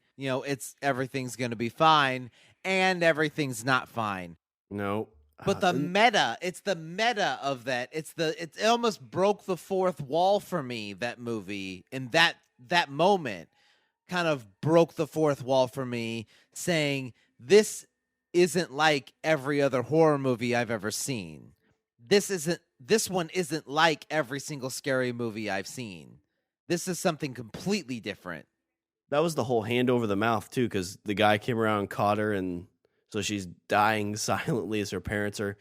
everything's going to be fine, and everything's not fine. No. But it's the meta of that. It almost broke the fourth wall for me, that movie. And that moment kind of broke the fourth wall for me, saying this isn't like every other horror movie I've ever seen. This one isn't like every single scary movie I've seen. This is something completely different. That was the whole hand over the mouth too, because the guy came around and caught her, and so she's dying silently as her parents are,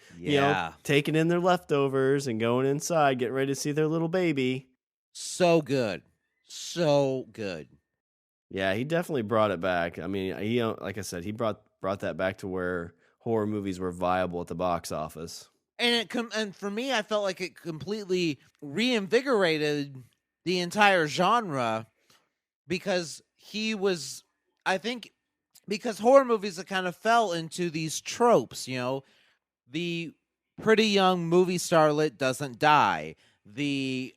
taking in their leftovers and going inside, getting ready to see their little baby. So good. So good. Yeah, he definitely brought it back. I mean, like I said, he brought that back to where horror movies were viable at the box office. And for me, I felt like it completely reinvigorated the entire genre, because because horror movies that kind of fell into these tropes, the pretty young movie starlet doesn't die. And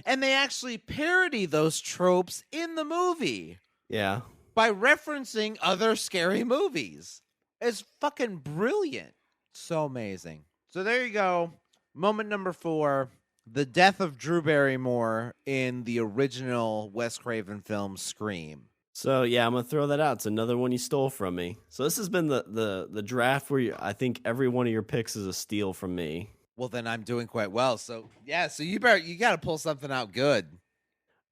they actually parody those tropes in the movie. Yeah. By referencing other scary movies. It's fucking brilliant. So amazing. So there you go. Moment number 4. The death of Drew Barrymore in the original Wes Craven film Scream. So yeah, I'm gonna throw that out. It's another one you stole from me. So this has been the draft where I think every one of your picks is a steal from me. Well, then I'm doing quite well. So yeah, so you got to pull something out good.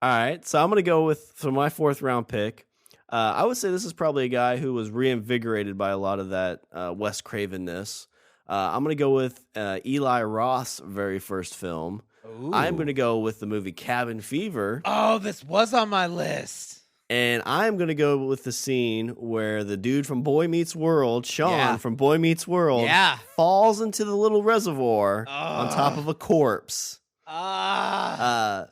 All right, so I'm gonna go for my 4th round pick. I would say this is probably a guy who was reinvigorated by a lot of that Wes Craven-ness. I'm gonna go with Eli Roth's very first film. Ooh. I'm gonna go with the movie Cabin Fever. Oh, this was on my list. And I'm going to go with the scene where the dude from Boy Meets World, Shawn from Boy Meets World, falls into the little reservoir on top of a corpse. So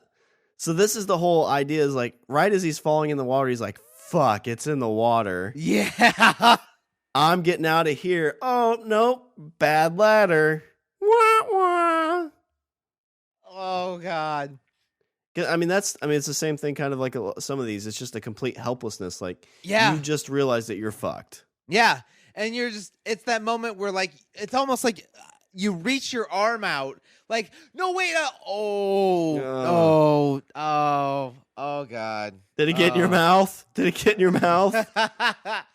this is the whole idea, is like, right as he's falling in the water, he's like, fuck, it's in the water. Yeah. I'm getting out of here. Oh, nope, bad ladder. Wah, wah. Oh, God. It's the same thing, kind of like some of these. It's just a complete helplessness. Like, you just realize that you're fucked. Yeah. And it's that moment where, like, it's almost like you reach your arm out. Like, no, wait. God. Did it get in your mouth? Did it get in your mouth? That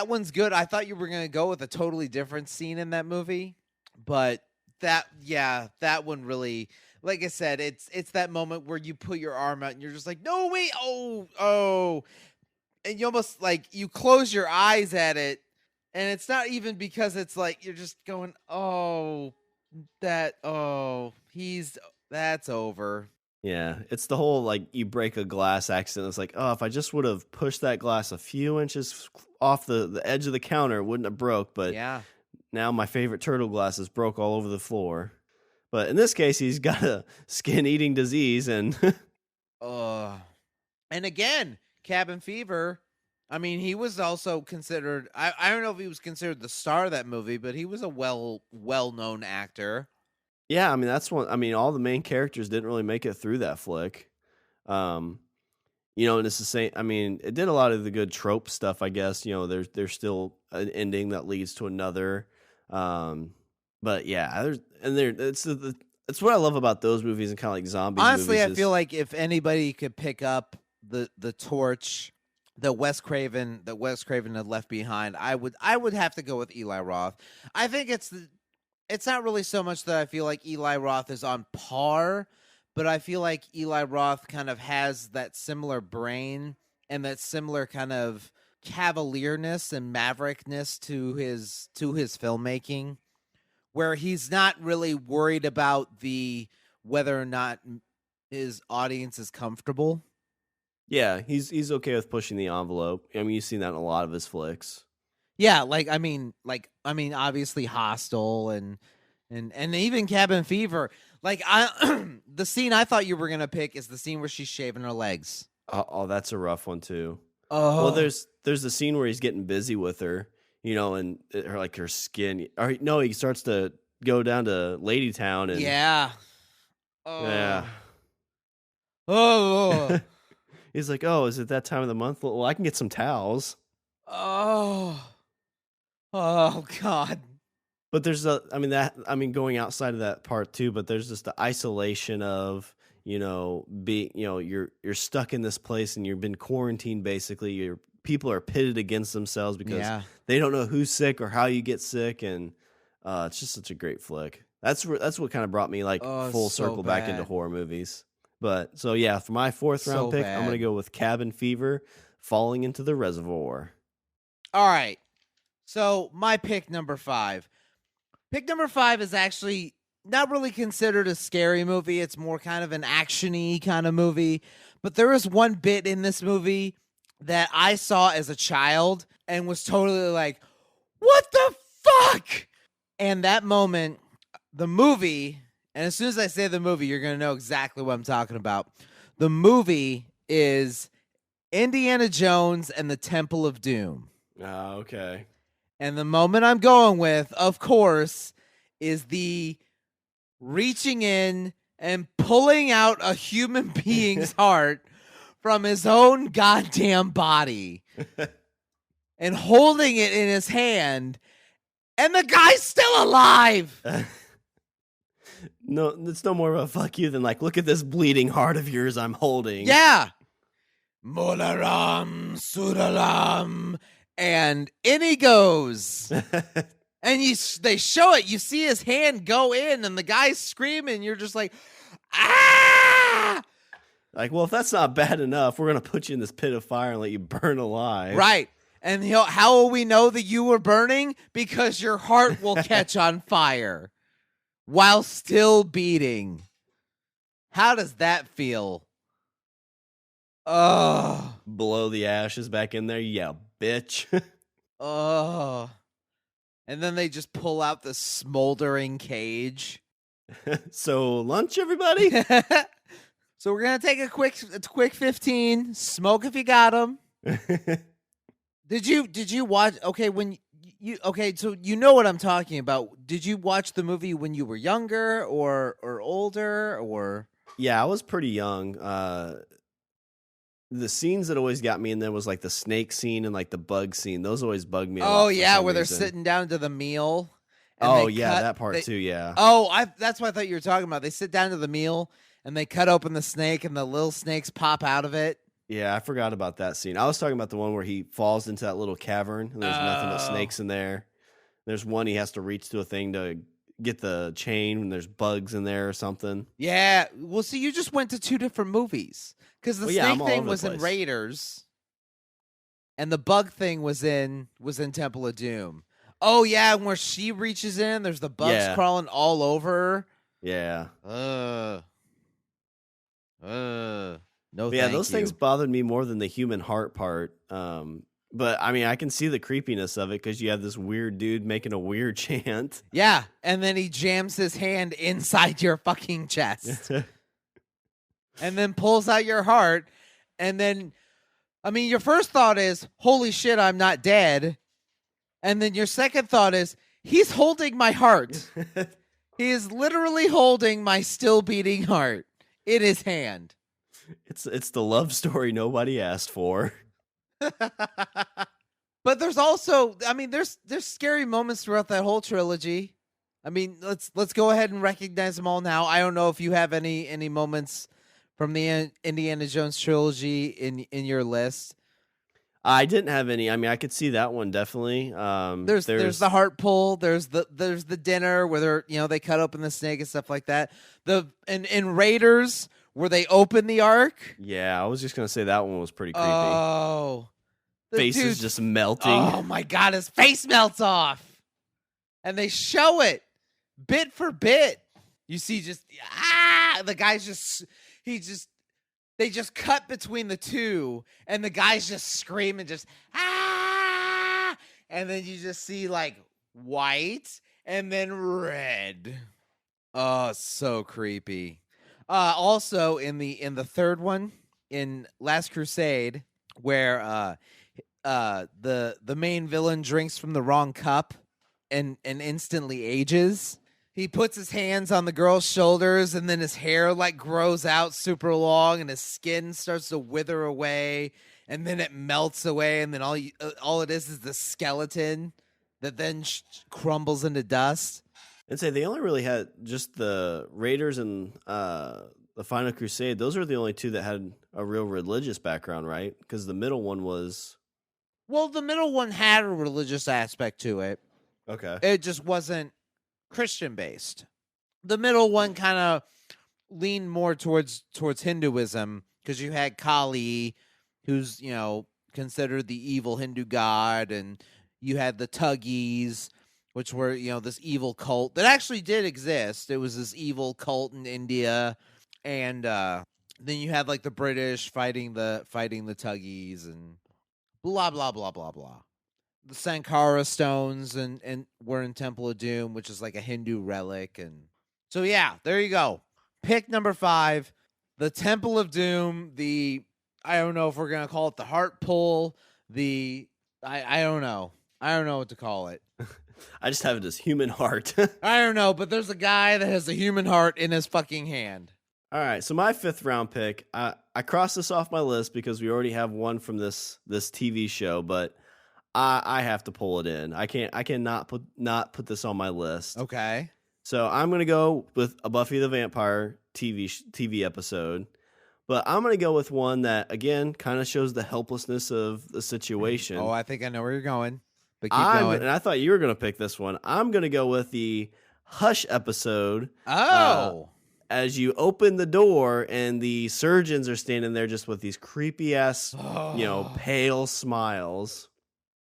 one's good. I thought you were going to go with a totally different scene in that movie, but that one really, like I said, it's that moment where you put your arm out and you're just like, no, wait, and you almost, like, you close your eyes at it, and it's not even because it's like you're just going, that's over. Yeah, it's the whole, like, you break a glass accident. It's like, if I just would have pushed that glass a few inches off the edge of the counter, it wouldn't have broke. But yeah. Now my favorite turtle glasses broke all over the floor. But in this case, he's got a skin-eating disease, and and again, Cabin Fever. I mean, he was also considered. I don't know if he was considered the star of that movie, but he was a well-known actor. Yeah, I mean, that's one. I mean, all the main characters didn't really make it through that flick. And it's the same. I mean, it did a lot of the good trope stuff, I guess. There's still an ending that leads to another. But yeah, it's what I love about those movies and kind of like zombie movies. Honestly, I feel like if anybody could pick up the torch that Wes Craven had left behind, I would have to go with Eli Roth. I think it's not really so much that I feel like Eli Roth is on par, but I feel like Eli Roth kind of has that similar brain and that similar kind of cavalierness and maverickness to his filmmaking, where he's not really worried about whether or not his audience is comfortable. Yeah, he's okay with pushing the envelope. I mean, you've seen that in a lot of his flicks. Yeah, obviously Hostel and even Cabin Fever. Like, the scene I thought you were gonna pick is the scene where she's shaving her legs. Oh, that's a rough one too. Oh, Well, there's the scene where he's getting busy with her, and her like her skin. Or no, he starts to go down to Lady Town and yeah. yeah. Oh. He's like, "Oh, is it that time of the month? Well, I can get some towels." Oh. Oh God. But there's going outside of that part too, but there's just the isolation of, being, you're stuck in this place and you've been quarantined basically. Your people are pitted against themselves because they don't know who's sick or how you get sick, and it's just such a great flick. That's what kind of brought me full circle back into horror movies. But so yeah, for my fourth round pick, I'm gonna go with Cabin Fever, Falling into the Reservoir. All right. So my pick number 5. Pick number 5 is actually not really considered a scary movie. It's more kind of an action-y kind of movie. But there is one bit in this movie that I saw as a child and was totally like, what the fuck? And that moment, the movie, and as soon as I say the movie, you're going to know exactly what I'm talking about. The movie is Indiana Jones and the Temple of Doom. Oh, okay. And the moment I'm going with, of course, is the reaching in and pulling out a human being's heart from his own goddamn body and holding it in his hand, and the guy's still alive. No, it's no more of a fuck you than look at this bleeding heart of yours I'm holding. Yeah. Molaram Suralam. And in he goes. And they show it. You see his hand go in, and the guy's screaming. You're just like, ah! Well, if that's not bad enough, we're going to put you in this pit of fire and let you burn alive. Right. And how will we know that you were burning? Because your heart will catch on fire while still beating. How does that feel? Oh. Blow the ashes back in there, yeah, bitch. Oh. And then they just pull out the smoldering cage. So, lunch, everybody? So we're going to take a quick 15. Smoke if you got them. Did you watch? Okay, so you know what I'm talking about. Did you watch the movie when you were younger or older or? Yeah, I was pretty young. The scenes that always got me in there was the snake scene and the bug scene. Those always bugged me a lot. Oh yeah, where they're sitting down to the meal. Oh yeah, that part too. Yeah. Oh, that's what I thought you were talking about. They sit down to the meal and they cut open the snake and the little snakes pop out of it. Yeah, I forgot about that scene. I was talking about the one where he falls into that little cavern and there's nothing but snakes in there. There's one he has to reach to a thing to get the chain and there's bugs in there or something. Yeah. Well, see, you just went to 2 different movies. Because the snake thing was in Raiders, and the bug thing was in Temple of Doom. Oh yeah, and where she reaches in, there's the bugs crawling all over her. Yeah. No. Yeah, those things bothered me more than the human heart part. But I mean, I can see the creepiness of it because you have this weird dude making a weird chant. Yeah, and then he jams his hand inside your fucking chest. And then pulls out your heart. And then, I mean, your first thought is, holy shit, I'm not dead. And then your second thought is, he's holding my heart. He is literally holding my still beating heart in his hand. It's the love story nobody asked for. But there's also, I mean, there's scary moments throughout that whole trilogy. I mean, let's go ahead and recognize them all now. I don't know if you have any moments from the Indiana Jones trilogy in your list. I didn't have any. I mean, I could see that one definitely. There's the heart pull. There's the dinner where they cut open the snake and stuff like that. In Raiders where they open the ark. Yeah, I was just gonna say that one was pretty creepy. Oh, face is just melting. Oh my god, his face melts off, and they show it bit for bit. You see, the guy's they just cut between the two, and the guy's just screaming, just and then you just see white and then red. Oh, so creepy. Also in the third one, in Last Crusade, where the main villain drinks from the wrong cup and instantly ages. He puts his hands on the girl's shoulders, and then his hair like grows out super long, and his skin starts to wither away, and then it melts away, and then all it is the skeleton that then crumbles into dust. And say they only really had just the Raiders and the Final Crusade. Those are the only two that had a real religious background, right? Because the middle one was... Well, the middle one had a religious aspect to it. Okay. It just wasn't Christian-based. The middle one kind of leaned more towards Hinduism, because you had Kali, who's, considered the evil Hindu god, and you had the Thuggees, which were, this evil cult that actually did exist. It was this evil cult in India, and then you had like the British fighting the Thuggees and blah blah blah blah blah. The Sankara stones and were in Temple of Doom, which is like a Hindu relic, and so yeah, there you go. Pick number 5, the Temple of Doom. I don't know if we're gonna call it the heart pull. I don't know. I don't know what to call it. I just have it as human heart. I don't know, but there's a guy that has a human heart in his fucking hand. All right, so my 5th round pick, I crossed this off my list because we already have one from this TV show, but I have to pull it in. I cannot put this on my list. Okay. So I'm gonna go with a Buffy the Vampire TV episode, but I'm gonna go with one that again kind of shows the helplessness of the situation. Oh, I think I know where you're going. But keep going. And I thought you were gonna pick this one. I'm gonna go with the Hush episode. Oh. As you open the door and the surgeons are standing there just with these creepy ass, pale smiles.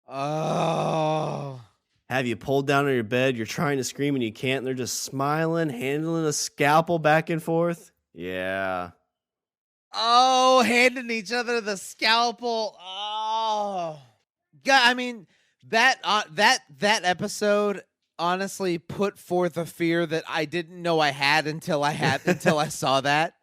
Oh. Have you pulled down on your bed? You're trying to scream and you can't. And they're just smiling, handling a scalpel back and forth. Yeah. Oh, handing each other the scalpel. Oh. God, I mean, that episode honestly put forth a fear that I didn't know I had until I saw that.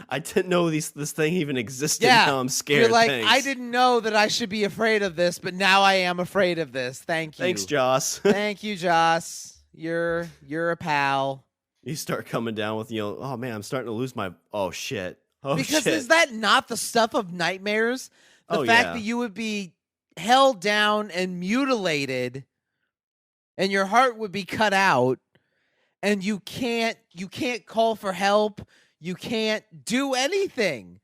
I didn't know this thing even existed. Yeah, Now I'm scared. You're like, Thanks. I didn't know that I should be afraid of this, but now I am afraid of this. Thank you. Thanks, Joss. Thank you, Joss. You're a pal. You start coming down with, oh man, I'm starting to lose my, oh shit. Oh because shit. Is that not the stuff of nightmares? The fact that you would be held down and mutilated and your heart would be cut out and you can't call for help. You can't do anything.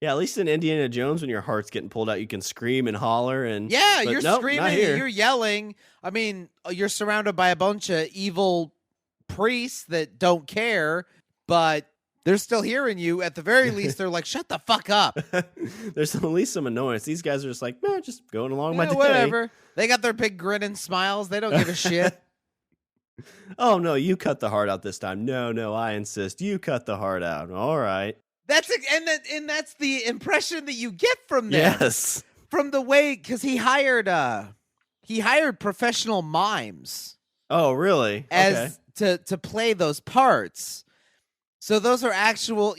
Yeah, at least in Indiana Jones, when your heart's getting pulled out, you can scream and holler. And you're screaming and you're yelling. I mean, you're surrounded by a bunch of evil priests that don't care, but they're still hearing you. At the very least, they're like, shut the fuck up. There's at least some annoyance. These guys are just like, man, just going along my day. Whatever. They got their big grin and smiles. They don't give a shit. Oh, no, you cut the heart out this time. No, I insist. You cut the heart out. All right. That's the impression that you get from them. Yes. From the way, because he hired professional mimes. Oh, really? To play those parts. So those are actual,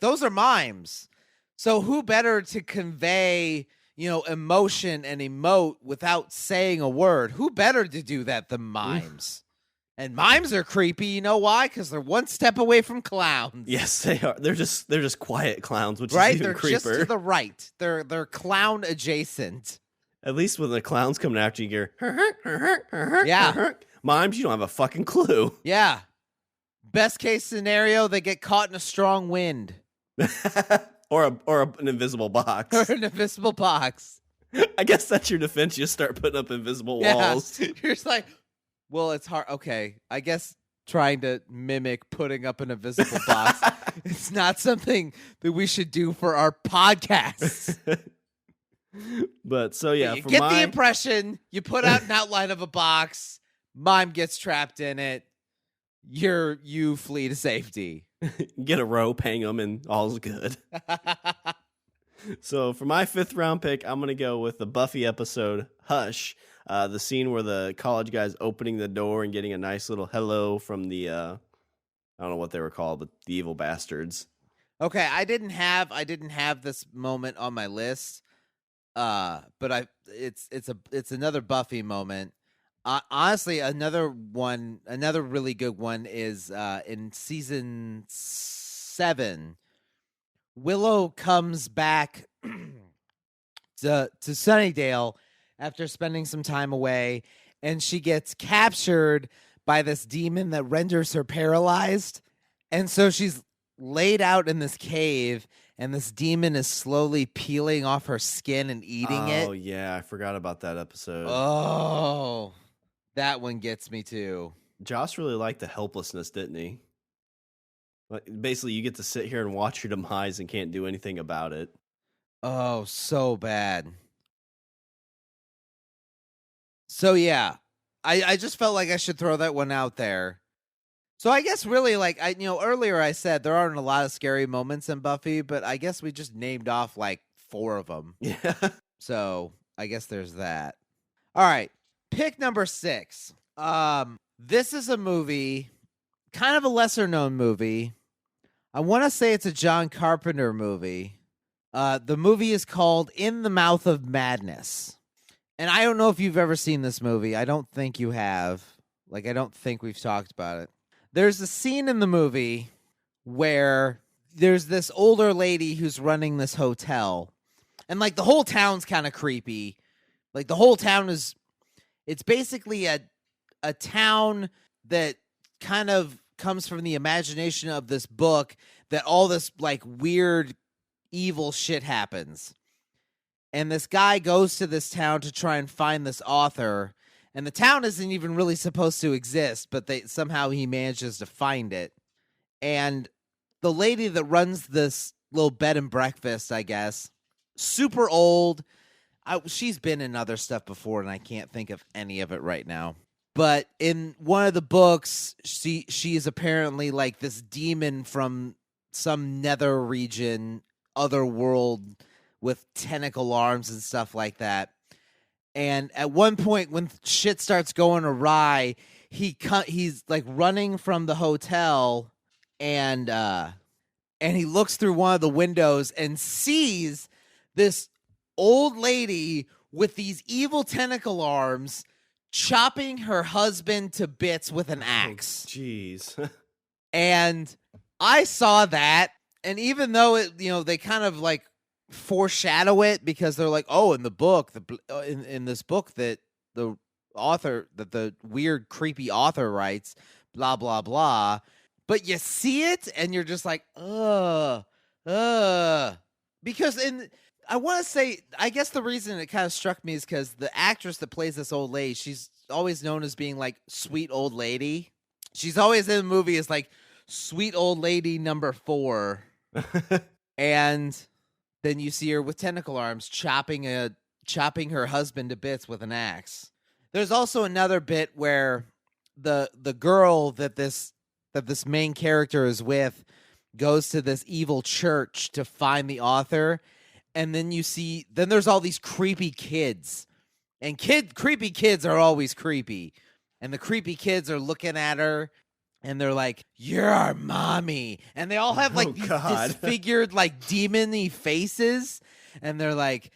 those are mimes. So who better to convey, emotion and emote without saying a word? Who better to do that than mimes? And mimes are creepy. You know why? Because they're one step away from clowns. Yes, they are. They're just quiet clowns, which right? is even They're creepier. Just to the right. They're clown adjacent. At least when the clown's coming after you, you're yeah. Mimes, you don't have a fucking clue. Yeah. Best case scenario, they get caught in a strong wind. or an invisible box. Or an invisible box. I guess that's your defense. You start putting up invisible walls. You're just like, well, it's hard. Okay, I guess trying to mimic putting up an invisible box. It's not something that we should do for our podcast. But so yeah, you get the impression. You put out an outline of a box. Mime gets trapped in it. You flee to safety. Get a rope, hang them, and all's good. So for my 5th round pick, I'm gonna go with the Buffy episode Hush. The scene where the college guy's opening the door and getting a nice little hello from the I don't know what they were called, but the evil bastards. Okay, I didn't have this moment on my list, But it's another Buffy moment. Honestly, another really good one is in season 7. Willow comes back to Sunnydale after spending some time away, and she gets captured by this demon that renders her paralyzed. And so she's laid out in this cave, and this demon is slowly peeling off her skin and eating it. Oh, yeah. I forgot about that episode. Oh, that one gets me too. Joss really liked the helplessness, didn't he? Like, basically, you get to sit here and watch your demise and can't do anything about it. Oh, so bad. So, yeah, I just felt like I should throw that one out there. So I guess really, like, earlier I said there aren't a lot of scary moments in Buffy, but I guess we just named off like 4 of them. Yeah. So I guess there's that. All right. Pick number 6. This is a movie, kind of a lesser known movie. I want to say it's a John Carpenter movie. The movie is called In the Mouth of Madness. And I don't know if you've ever seen this movie. I don't think you have. Like, I don't think we've talked about it. There's a scene in the movie where there's this older lady who's running this hotel. And, like, the whole town's kind of creepy. Like, the whole town is... It's basically a town that kind of comes from the imagination of this book that all this, like, weird, evil shit happens. And this guy goes to this town to try and find this author. And the town isn't even really supposed to exist, but somehow he manages to find it. And the lady that runs this little bed and breakfast, I guess, super old. She's been in other stuff before, and I can't think of any of it right now. But in one of the books, she is apparently like this demon from some nether region, other world with tentacle arms and stuff like that. And at one point, when shit starts going awry, he's like running from the hotel, and he looks through one of the windows and sees this old lady with these evil tentacle arms chopping her husband to bits with an axe. Jeez. And I saw that, and even though it, they kind of like foreshadow it because they're like, oh, in the book, in this book that the author, that the weird creepy author writes, blah blah blah, but you see it and you're just like, because I want to say, I guess the reason it kind of struck me is because the actress that plays this old lady, she's always known as being like sweet old lady. She's always in the movie as like sweet old lady number 4. And then you see her with tentacle arms chopping her husband to bits with an axe. There's also another bit where the girl that this main character is with goes to this evil church to find the author. And then then there's all these creepy kids. And creepy kids are always creepy. And the creepy kids are looking at her, and they're like, "You're our mommy." And they all have like these disfigured, like demon-y faces. And they're like,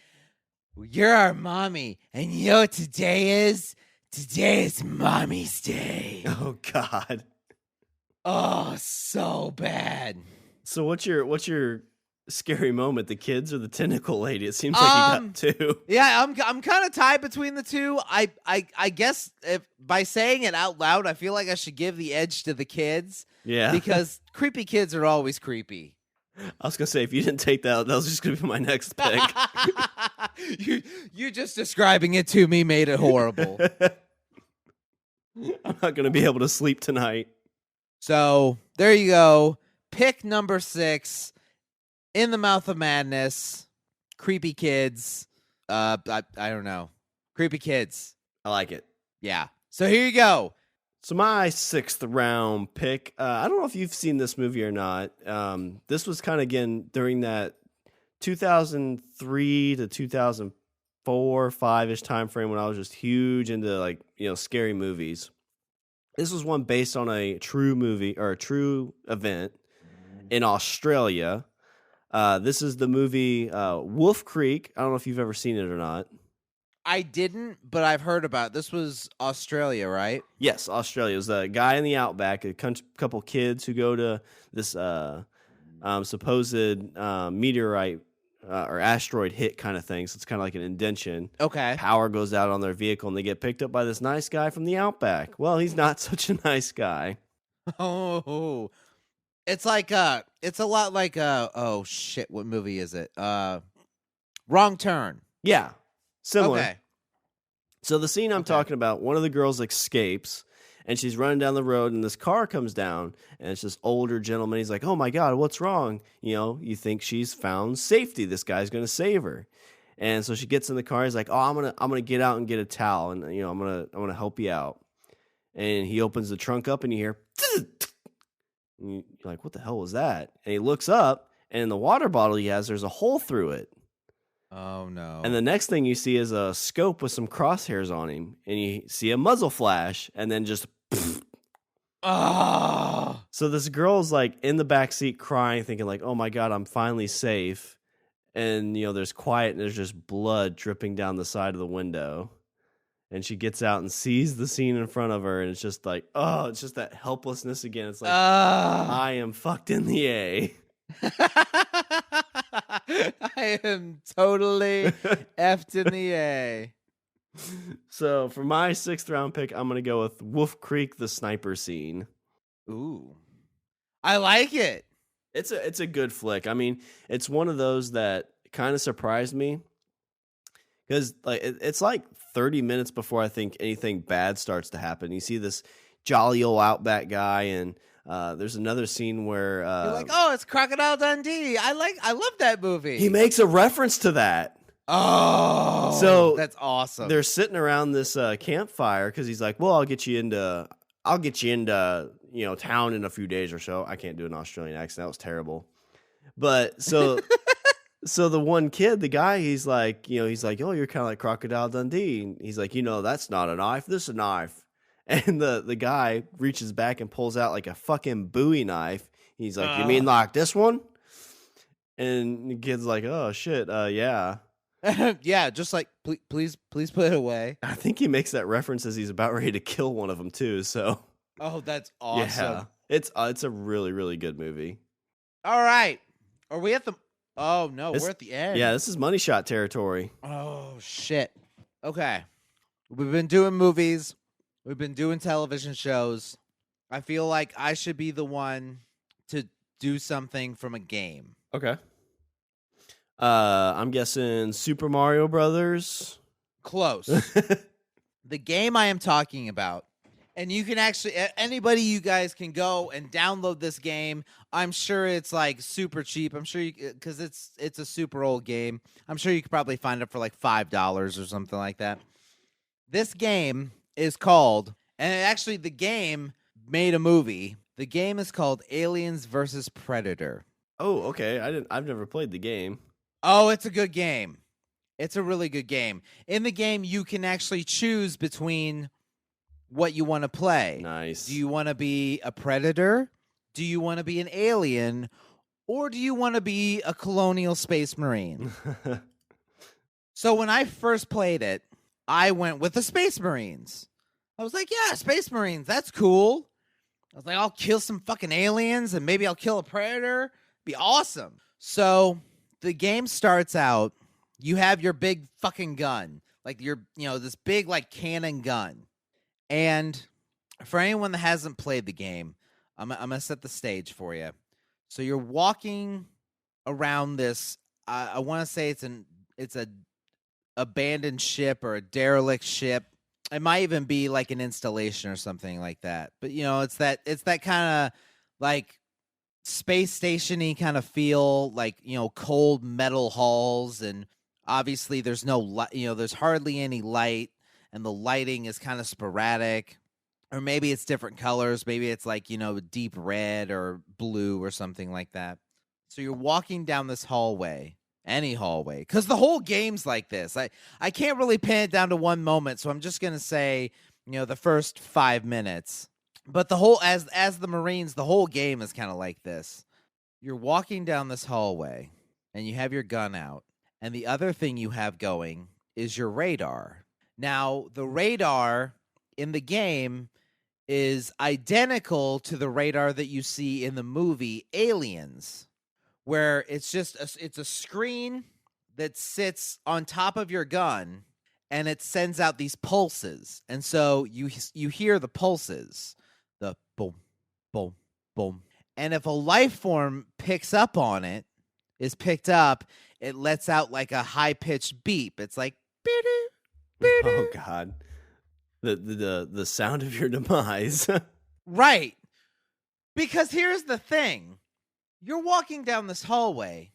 "You're our mommy. And you know what today is? Today is mommy's day." Oh, God. Oh, so bad. So what's your scary moment, the kids or the tentacle lady? It seems like you got two. Yeah, I'm kind of tied between the two. I guess if by saying it out loud, I feel like I should give the edge to the kids. Yeah, because creepy kids are always creepy. I was gonna say, if you didn't take that was just gonna be my next pick. you just describing it to me made it horrible. I'm not gonna be able to sleep tonight. So there you go. Pick number 6. In the Mouth of Madness, creepy kids. I don't know. Creepy kids. I like it. Yeah. So here you go. So my 6th round pick, I don't know if you've seen this movie or not. This was kind of, again, during that 2003 to 2004, 5-ish time frame when I was just huge into, like, scary movies. This was one based on a true movie or a true event in Australia. This is the movie Wolf Creek. I don't know if you've ever seen it or not. I didn't, but I've heard about it. This was Australia, right? Yes, Australia. It was a guy in the outback, a couple kids who go to this supposed meteorite or asteroid hit kind of thing. So it's kind of like an indention. Okay. Power goes out on their vehicle, and they get picked up by this nice guy from the outback. Well, he's not such a nice guy. Oh, it's like it's a lot like oh shit, what movie is it? Wrong Turn. Yeah, similar. Okay. So the scene I'm talking about, one of the girls escapes, and she's running down the road, and this car comes down, and it's this older gentleman. He's like, "Oh my God, what's wrong?" You know, you think she's found safety. This guy's gonna save her, and so she gets in the car. He's like, "Oh, I'm gonna get out and get a towel, and I'm gonna help you out." And he opens the trunk up, and you hear, and you're like, "What the hell was that?" And he looks up, and in the water bottle he has, there's a hole through it. Oh no. And the next thing you see is a scope with some crosshairs on him, and you see a muzzle flash, and then just. Oh. So this girl's like in the back seat crying, thinking like, "Oh my God, I'm finally safe." And there's quiet, and there's just blood dripping down the side of the window. And she gets out and sees the scene in front of her, and it's just like, oh, it's just that helplessness again. It's like, I am fucked in the A. I am totally effed in the A. So for my 6th round pick, I'm going to go with Wolf Creek, the sniper scene. Ooh. I like it. It's a good flick. I mean, it's one of those that kind of surprised me. Because it's like 30 minutes before I think anything bad starts to happen. You see this jolly old outback guy, and there's another scene where you're like, "Oh, it's Crocodile Dundee." I love that movie. He makes a reference to that. Oh, so that's awesome. They're sitting around this campfire because he's like, "Well, I'll get you into town in a few days or so." I can't do an Australian accent. That was terrible. But so. So the one kid, the guy, he's like, "Oh, you're kind of like Crocodile Dundee." And he's like, "That's not a knife. This is a knife." And the guy reaches back and pulls out like a fucking Bowie knife. He's like, "You mean like this one?" And the kid's like, "Oh shit, yeah." Yeah, just like, please put it away. I think he makes that reference as he's about ready to kill one of them too. So. Oh, that's awesome. Yeah, it's a really, really good movie. All right, are we at the? Oh, no, we're at the end. Yeah, this is money shot territory. Oh, shit. Okay. We've been doing movies. We've been doing television shows. I feel like I should be the one to do something from a game. Okay. I'm guessing Super Mario Brothers. Close. The game I am talking about. And you can actually, anybody, you guys can go and download this game. I'm sure it's like super cheap. I'm sure because it's a super old game. I'm sure you could probably find it for like $5 or something like that. This game is called, and actually the game made a movie. The game is called Aliens versus Predator. Oh, okay. I've never played the game. Oh, it's a good game. It's a really good game. In the game, you can actually choose between what you want to play. Nice. Do you want to be a predator? Do you want to be an alien? Or do you want to be a colonial space marine? So when I first played it, I went with the Space Marines. I was like, yeah, Space Marines, that's cool. I was like, I'll kill some fucking aliens and maybe I'll kill a predator. Be awesome. So the game starts out, you have your big fucking gun. Like this big like cannon gun. And for anyone that hasn't played the game, I'm going to set the stage for you. So you're walking around this, I want to say it's a abandoned ship or a derelict ship. It might even be like an installation or something like that. But it's that kind of like space station-y kind of feel, like, cold metal halls, and obviously there's no light, there's hardly any light. And the lighting is kind of sporadic, or maybe it's different colors. Maybe it's like, deep red or blue or something like that. So you're walking down this hallway, any hallway, because the whole game's like this. I can't really pin it down to one moment, so I'm just going to say, the first 5 minutes. But the whole, as the Marines, the whole game is kind of like this. You're walking down this hallway, and you have your gun out. And the other thing you have going is your radar. Now, the radar in the game is identical to the radar that you see in the movie Aliens, where it's a screen that sits on top of your gun, and it sends out these pulses. And so you hear the pulses, the boom, boom, boom. And if a life form picks up on it, is picked up, it lets out like a high-pitched beep. It's like, beep, beep. Oh God, the sound of your demise. Right. Because here's the thing. You're walking down this hallway,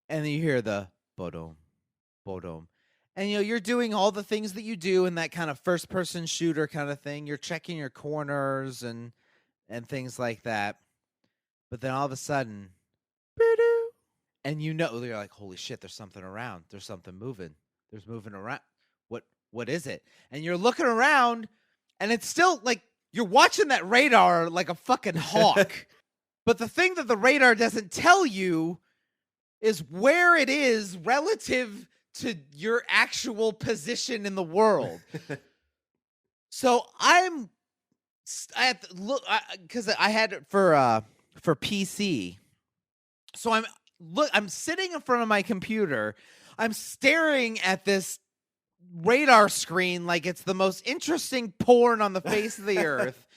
and you hear the bodom, bodom. And, you're doing all the things that you do in that kind of first-person shooter kind of thing. You're checking your corners and things like that. But then all of a sudden, and you're like, holy shit, there's something around. There's something moving. There's moving around. What is it? And you're looking around, and it's still like you're watching that radar like a fucking hawk. But the thing that the radar doesn't tell you is where it is relative to your actual position in the world. So I have to look, because I had it for PC. So I'm sitting in front of my computer. I'm staring at this radar screen like it's the most interesting porn on the face of the earth.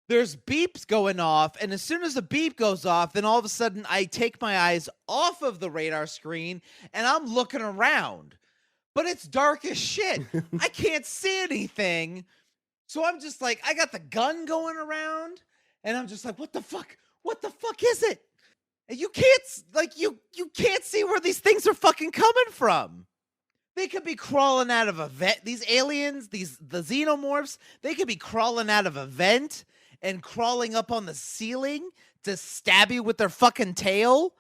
There's beeps going off, and as soon as a beep goes off, then all of a sudden I take my eyes off of the radar screen and I'm looking around. But it's dark as shit. I can't see anything. So I'm just like, I got the gun going around, and I'm just like, what the fuck? What the fuck is it? And you can't see where these things are fucking coming from. They could be crawling out of a vent. These aliens, the xenomorphs, they could be crawling out of a vent and crawling up on the ceiling to stab you with their fucking tail.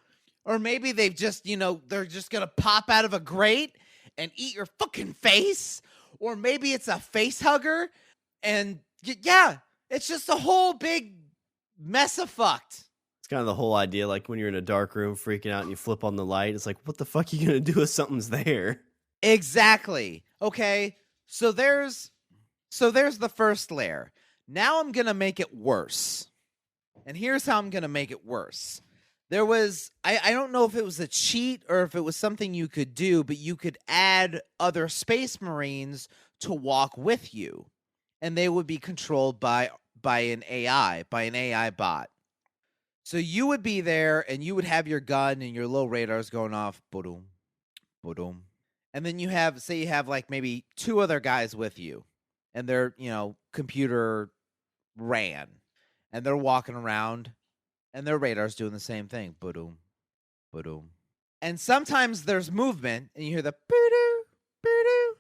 Or maybe they've just, they're just going to pop out of a grate and eat your fucking face. Or maybe it's a face hugger. And yeah, it's just a whole big mess of fucked. It's kind of the whole idea, like when you're in a dark room freaking out and you flip on the light, it's like, what the fuck are you going to do if something's there? Exactly. Okay. So there's the first layer. Now I'm going to make it worse. And here's how I'm going to make it worse. There was, I don't know if it was a cheat or if it was something you could do, but you could add other Space Marines to walk with you. And they would be controlled by an AI bot. So you would be there and you would have your gun and your little radars going off. Boom, boom. And then you have like maybe two other guys with you, and they're, computer ran, and they're walking around, and their radar's doing the same thing. Boom, boom. And sometimes there's movement, and you hear the boo-doo, boo-doo.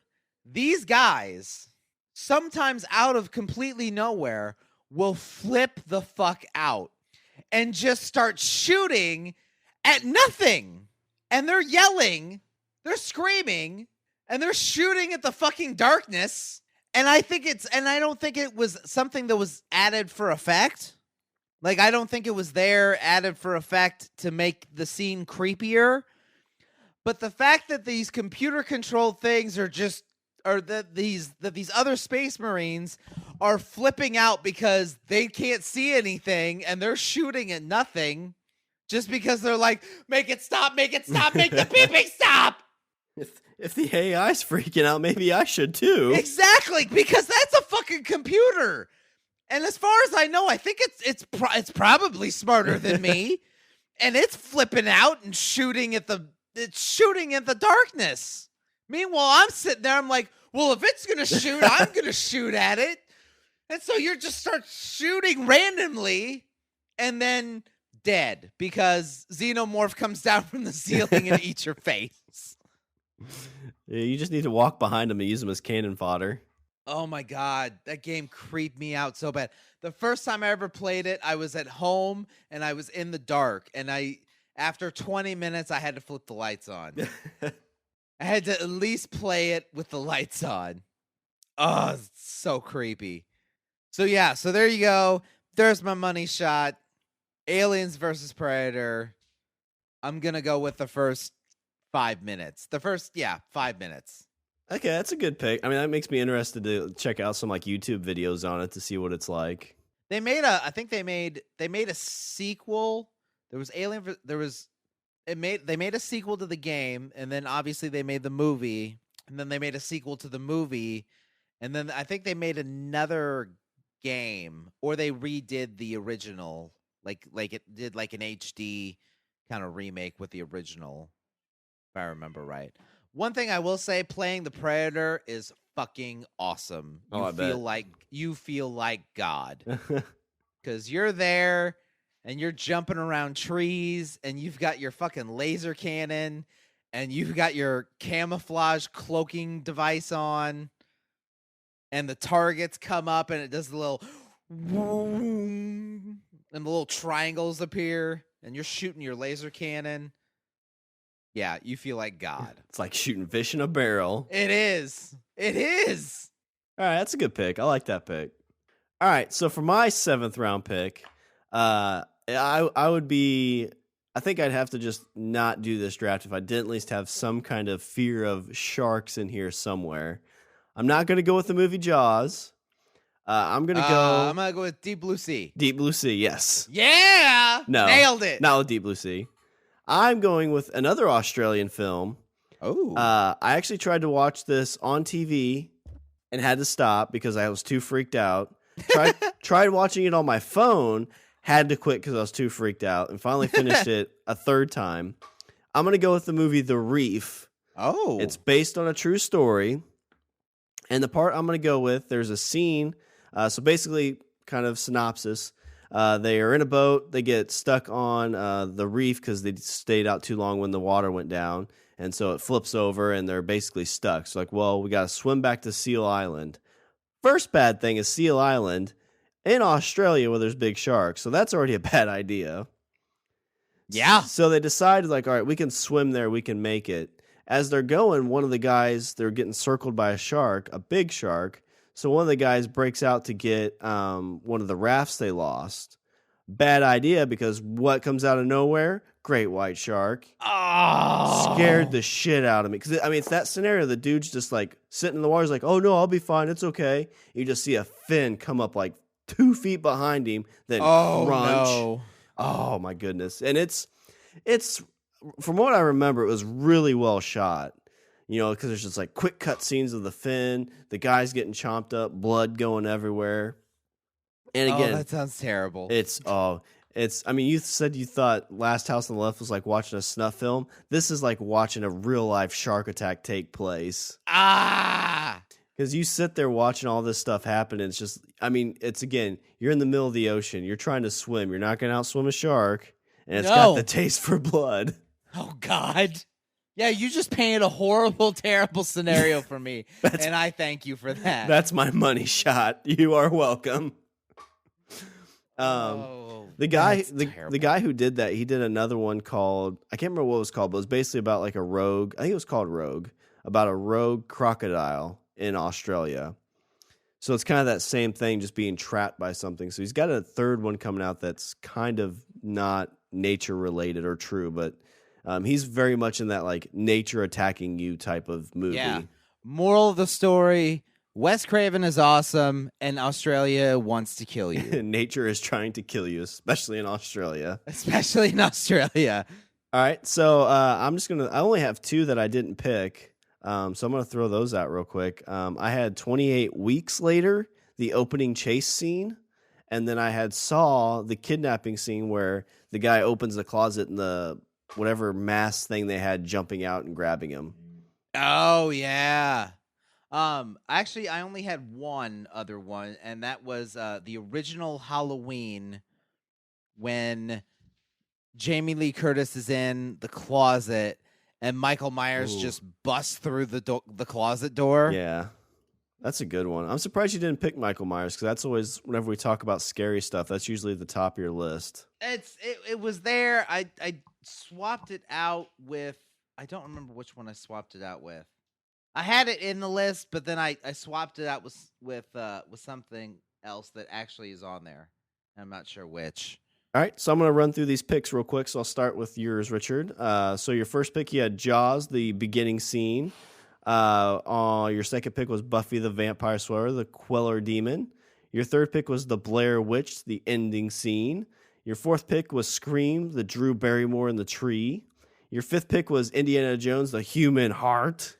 These guys, sometimes out of completely nowhere, will flip the fuck out and just start shooting at nothing. And they're yelling. They're screaming, and they're shooting at the fucking darkness. And I don't think it was something that was added for effect. Like, I don't think it was there added for effect to make the scene creepier. But the fact that these computer-controlled things that these other Space Marines are flipping out because they can't see anything, and they're shooting at nothing, just because they're like, make it stop, make the beeping stop! If the AI's freaking out, maybe I should too. Exactly, because that's a fucking computer. And as far as I know, I think it's probably smarter than me. And it's flipping out and shooting at the darkness. Meanwhile, I'm sitting there, I'm like, well, if it's gonna shoot, I'm gonna shoot at it. And so you just start shooting randomly and then dead because Xenomorph comes down from the ceiling and eats your face. Yeah, you just need to walk behind him and use him as cannon fodder. Oh my God, that game creeped me out so bad. The first time I ever played it, I was at home and I was in the dark. And after 20 minutes, I had to flip the lights on. I had to at least play it with the lights on. Oh, it's so creepy. So yeah, so there you go. There's my money shot. Aliens versus Predator. I'm going to go with the first 5 minutes. The first, 5 minutes. Okay, that's a good pick. I mean, that makes me interested to check out some like YouTube videos on it to see what it's like. They made they made a sequel. There was they made a sequel to the game, and then obviously they made the movie, and then they made a sequel to the movie, and then I think they made another game, or they redid the original, like it did like an HD kind of remake with the original, if I remember right. One thing I will say, playing the Predator is fucking awesome. You feel like God. Because you're there and you're jumping around trees and you've got your fucking laser cannon and you've got your camouflage cloaking device on, and the targets come up and it does the little and the little triangles appear and you're shooting your laser cannon. Yeah, you feel like God. It's like shooting fish in a barrel. It is. It is. All right, that's a good pick. I like that pick. All right, so for my 7th round pick, I think I'd have to just not do this draft if I didn't at least have some kind of fear of sharks in here somewhere. I'm not going to go with the movie Jaws. I'm going to go with Deep Blue Sea. Deep Blue Sea, yes. Yeah! No. Nailed it. Not with Deep Blue Sea. I'm going with another Australian film. Oh. I actually tried to watch this on TV and had to stop because I was too freaked out. Tried watching it on my phone, had to quit because I was too freaked out, and finally finished it a third time. I'm going to go with the movie The Reef. Oh. It's based on a true story. And the part I'm going to go with, there's a scene. So basically, kind of synopsis. They are in a boat. They get stuck on the reef because they stayed out too long when the water went down. And so it flips over and they're basically stuck. So like, well, we got to swim back to Seal Island. First bad thing is Seal Island in Australia where there's big sharks. So that's already a bad idea. Yeah. So they decided like, all right, we can swim there. We can make it. As they're going, one of the guys, they're getting circled by a shark, a big shark. So one of the guys breaks out to get one of the rafts they lost. Bad idea because what comes out of nowhere? Great white shark. Oh. Scared the shit out of me. Because, I mean, it's that scenario. The dude's just like sitting in the water. He's like, oh, no, I'll be fine. It's okay. You just see a fin come up like 2 feet behind him. Then crunch. No. Oh, my goodness. And it's from what I remember, it was really well shot. You know, because there's just like quick cut scenes of the fin, the guy's getting chomped up, blood going everywhere. And again, that sounds terrible. I mean, you said you thought Last House on the Left was like watching a snuff film. This is like watching a real life shark attack take place. Because you sit there watching all this stuff happen. And it's just, I mean, it's again, you're in the middle of the ocean. You're trying to swim. You're not going to outswim a shark. And it's got the taste for blood. Oh, God. Yeah, you just painted a horrible, terrible scenario for me. And I thank you for that. That's my money shot. You are welcome. The guy who did that, he did another one called, I can't remember what it was called, but it was basically about like a rogue, I think it was called Rogue, about a rogue crocodile in Australia. So it's kind of that same thing, just being trapped by something. So he's got a third one coming out that's kind of not nature related or true, but he's very much in that like nature attacking you type of movie. Yeah. Moral of the story, Wes Craven is awesome, and Australia wants to kill you. Nature is trying to kill you, especially in Australia. Especially in Australia. All right, so I only have 2 that I didn't pick, so I'm going to throw those out real quick. I had 28 Weeks Later, the opening chase scene, and then I had Saw, the kidnapping scene where the guy opens the closet and the whatever mass thing they had jumping out and grabbing him. Oh, yeah. Actually, I only had one other one, and that was the original Halloween when Jamie Lee Curtis is in the closet and Michael Myers just busts through the closet door. Yeah, that's a good one. I'm surprised you didn't pick Michael Myers because that's always, whenever we talk about scary stuff, that's usually at the top of your list. It was there. I swapped it out with, I don't remember which one I swapped it out with. I had it in the list, but then I swapped it out with something else that actually is on there. I'm not sure which. All right, so I'm going to run through these picks real quick. So I'll start with yours, Richard. So your first pick, you had Jaws, the beginning scene. Your second pick was Buffy the Vampire Slayer, the Queller Demon. Your third pick was The Blair Witch, the ending scene. Your fourth pick was Scream, the Drew Barrymore in the tree. Your fifth pick was Indiana Jones, the Human Heart.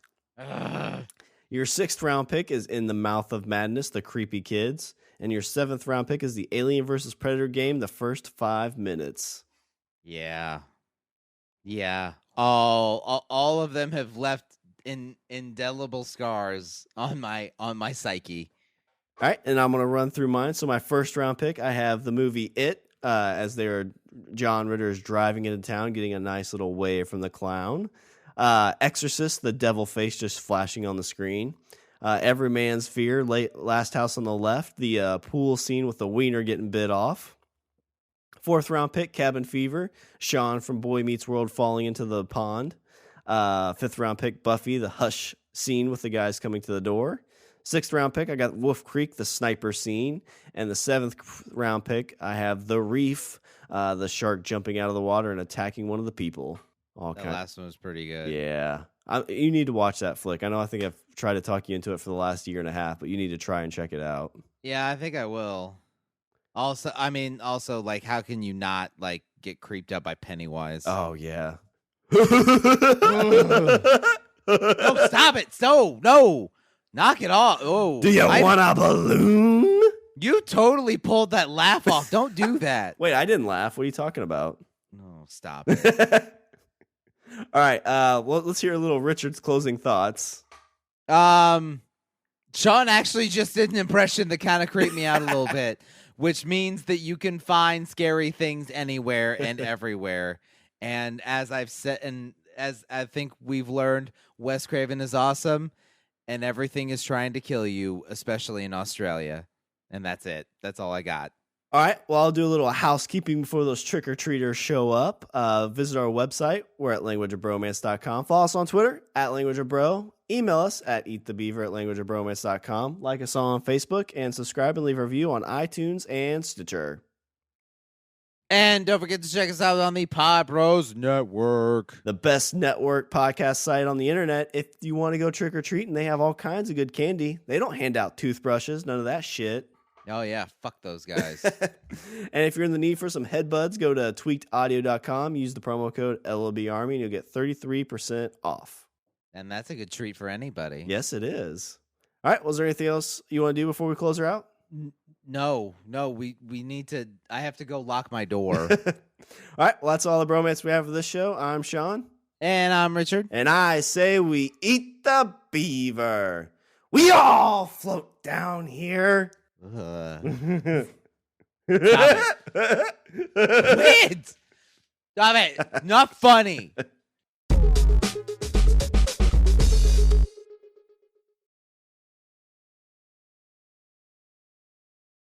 Your sixth round pick is In the Mouth of Madness, the Creepy Kids. And your seventh round pick is the Alien vs. Predator game, the first 5 minutes. Yeah. All of them have left indelible scars on my psyche. All right, and I'm going to run through mine. So my first round pick, I have the movie It, as John Ritter is driving into town, getting a nice little wave from the clown. Exorcist, the devil face just flashing on the screen. Every Man's Fear, Last House on the Left, the pool scene with the wiener getting bit off. Fourth round pick, Cabin Fever, Shawn from Boy Meets World falling into the pond. Fifth round pick, Buffy, the hush scene with the guys coming to the door. Sixth round pick, I got Wolf Creek, the sniper scene. And the seventh round pick, I have The Reef, the shark jumping out of the water and attacking one of the people. That last one was pretty good. Yeah. You need to watch that flick. I think I've tried to talk you into it for the last year and a half, but you need to try and check it out. Yeah, I think I will. Also, like, how can you not, like, get creeped out by Pennywise? Oh, yeah. No, stop it. No. Knock it off. Oh, Do you want a balloon? You totally pulled that laugh off. Don't do that. Wait, I didn't laugh. What are you talking about? No, stop it. All right. Well, let's hear a little Richard's closing thoughts. Shawn actually just did an impression that kind of creeped me out a little bit, which means that you can find scary things anywhere and everywhere. And as I've said, and as I think we've learned, Wes Craven is awesome, and everything is trying to kill you, especially in Australia. And that's it. That's all I got. All right. Well, I'll do a little housekeeping before those trick-or-treaters show up. Visit our website. We're at languageofbromance.com. Follow us on Twitter, at languageofbro. Email us at eatthebeaver@languageofbromance.com. Like us on Facebook, and subscribe and leave a review on iTunes and Stitcher. And don't forget to check us out on the Pod Bros Network. The best network podcast site on the internet. If you want to go trick-or-treating, they have all kinds of good candy. They don't hand out toothbrushes, none of that shit. Oh, yeah. Fuck those guys. And if you're in the need for some headbuds, go to tweakedaudio.com. Use the promo code LLBARMY, and you'll get 33% off. And that's a good treat for anybody. Yes, it is. All right. Was there anything else you want to do before we close her out? No. We need to. I have to go lock my door. All right. Well, that's all the bromance we have for this show. I'm Shawn. And I'm Richard. And I say we eat the beaver. We all float down here. Stop it. Quit! Stop it. Not funny.